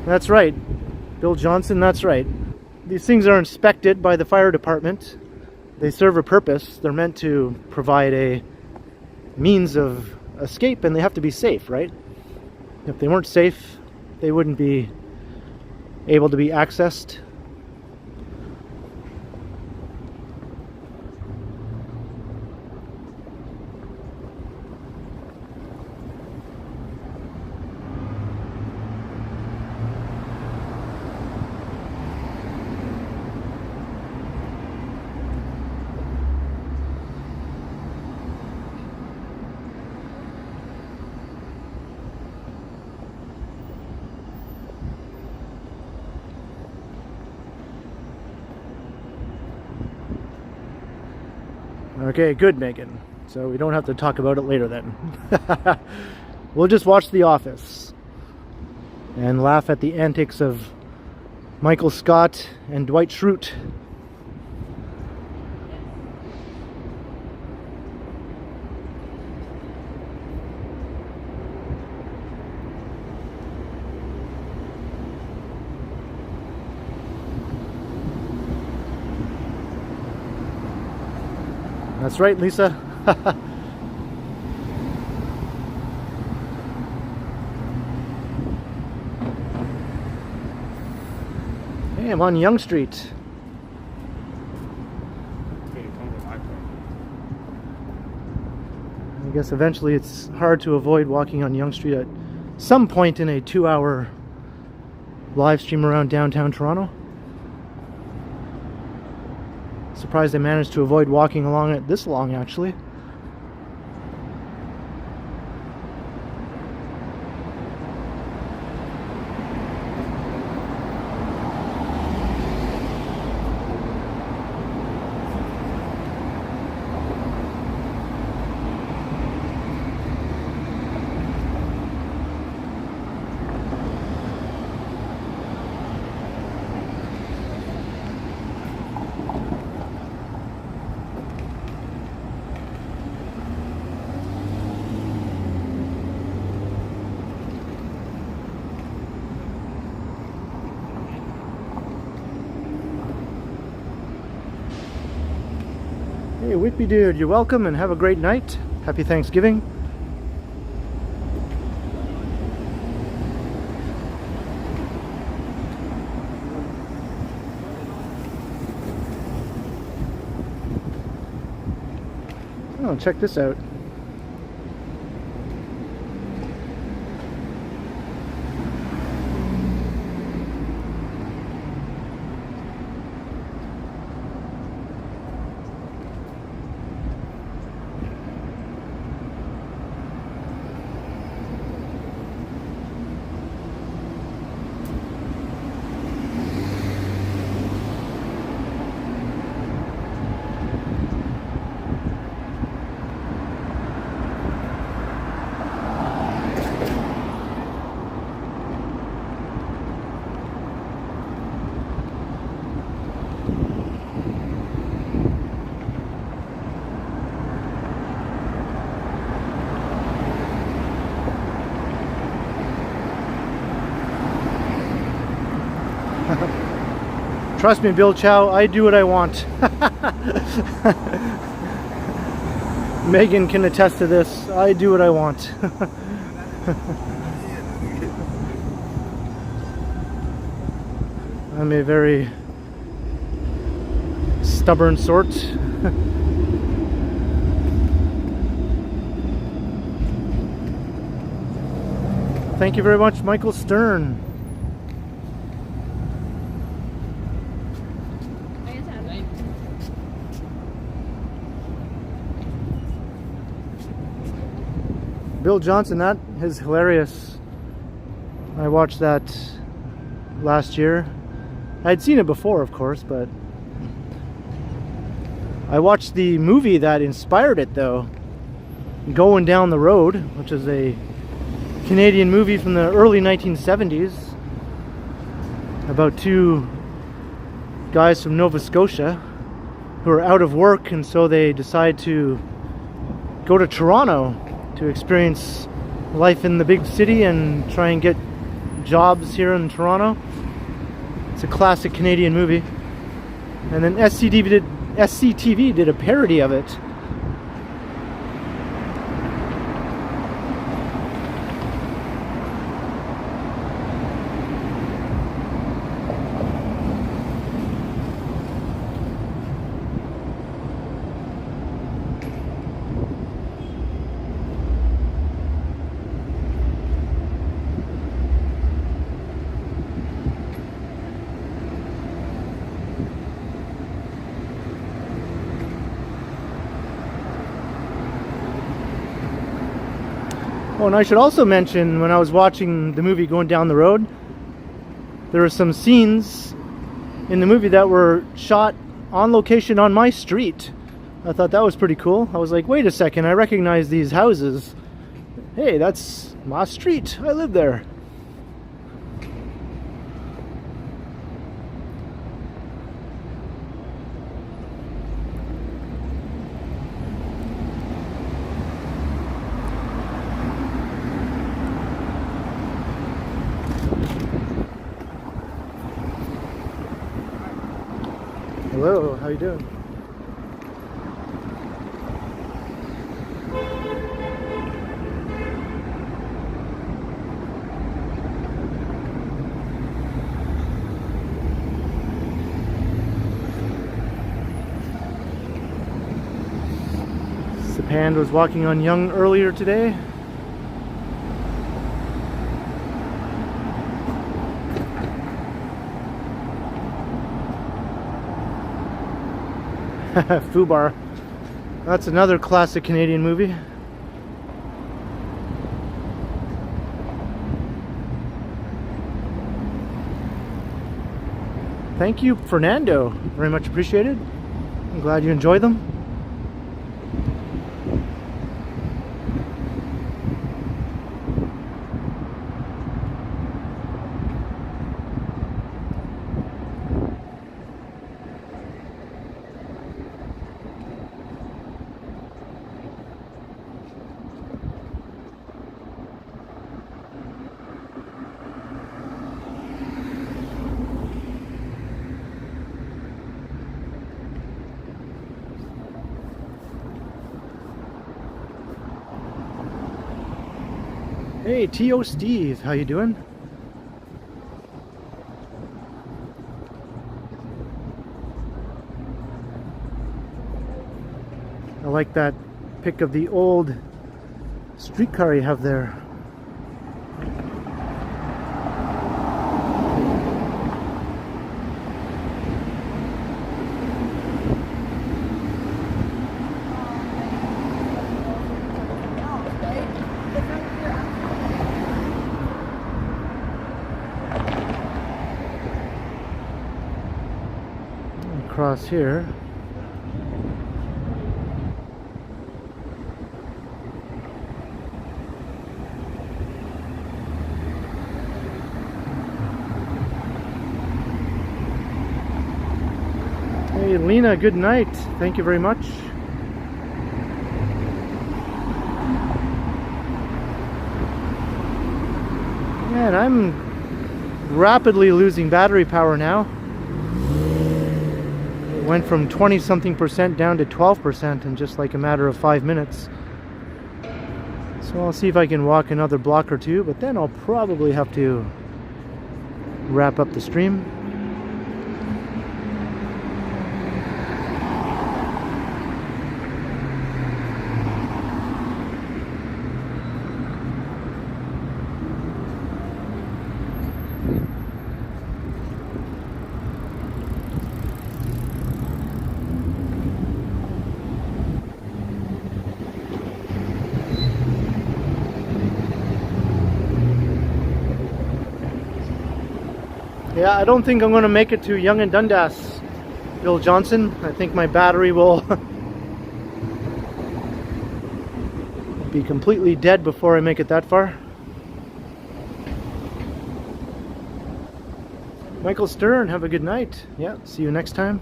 A: That's right, Bill Johnson, that's right. These things are inspected by the fire department. They serve a purpose. They're meant to provide a means of escape, and they have to be safe, right? If they weren't safe, they wouldn't be able to be accessed. Okay, good, Megan. So we don't have to talk about it later then. We'll just watch The Office and laugh at the antics of Michael Scott and Dwight Schrute. That's right, Lisa. Hey, I'm on Young Street. I guess eventually it's hard to avoid walking on Young Street at some point in a 2-hour live stream around downtown Toronto. Surprised I managed to avoid walking along it this long, actually. Hey, Whitby dude, you're welcome and have a great night. Happy Thanksgiving. Oh, check this out. Trust me, Bill Chow, I do what I want. Megan can attest to this. I do what I want. I'm a very stubborn sort. Thank you very much, Michael Stern. Bill Johnson, that is hilarious. I watched that last year. I'd seen it before, of course, but I watched the movie that inspired it, though, Going Down the Road, which is a Canadian movie from the early 1970s about two guys from Nova Scotia who are out of work, and so they decide to go to Toronto to experience life in the big city and try and get jobs here in Toronto. It's a classic Canadian movie. And then SCTV did a parody of it. Oh, and I should also mention, when I was watching the movie Going Down the Road, there were some scenes in the movie that were shot on location on my street. I thought that was pretty cool. I was like, wait a second, I recognize these houses. Hey, that's my street. I live there. Hello, how you doing? Sapand was walking on Yonge earlier today. Fubar. That's another classic Canadian movie. Thank you, Fernando. Very much appreciated. I'm glad you enjoy them. Hey, T.O. Steve, how you doing? I like that pic of the old streetcar you have there. Across here. Hey Lena, good night. Thank you very much. Man, I'm rapidly losing battery power now. Went from 20-something% down to 12% in just like a matter of 5 minutes. So I'll see if I can walk another block or two, but then I'll probably have to wrap up the stream. Yeah, I don't think I'm going to make it to Yonge and Dundas, Bill Johnson. I think my battery will be completely dead before I make it that far. Michael Stern, have a good night. Yeah, see you next time.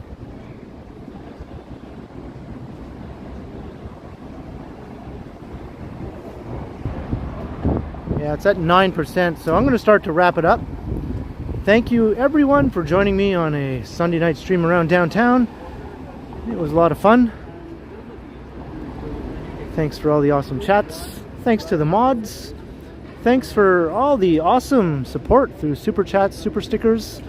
A: Yeah, it's at 9%, so I'm going to start to wrap it up. Thank you everyone for joining me on a Sunday night stream around downtown. It was a lot of fun. Thanks for all the awesome chats. Thanks to the mods. Thanks for all the awesome support through Super Chats, Super Stickers.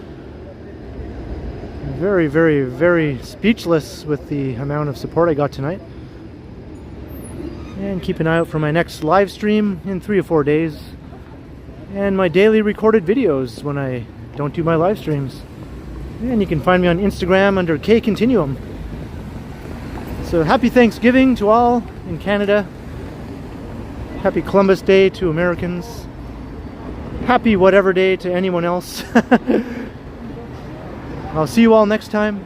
A: Very, very, very speechless with the amount of support I got tonight. And keep an eye out for my next live stream in 3 or 4 days. And my daily recorded videos when I don't do my live streams. And you can find me on Instagram under TheKenContinuum. So happy Thanksgiving to all in Canada. Happy Columbus Day to Americans. Happy whatever day to anyone else. I'll see you all next time.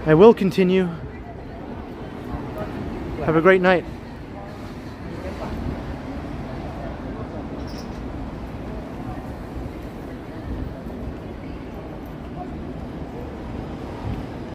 A: I will continue. Have a great night.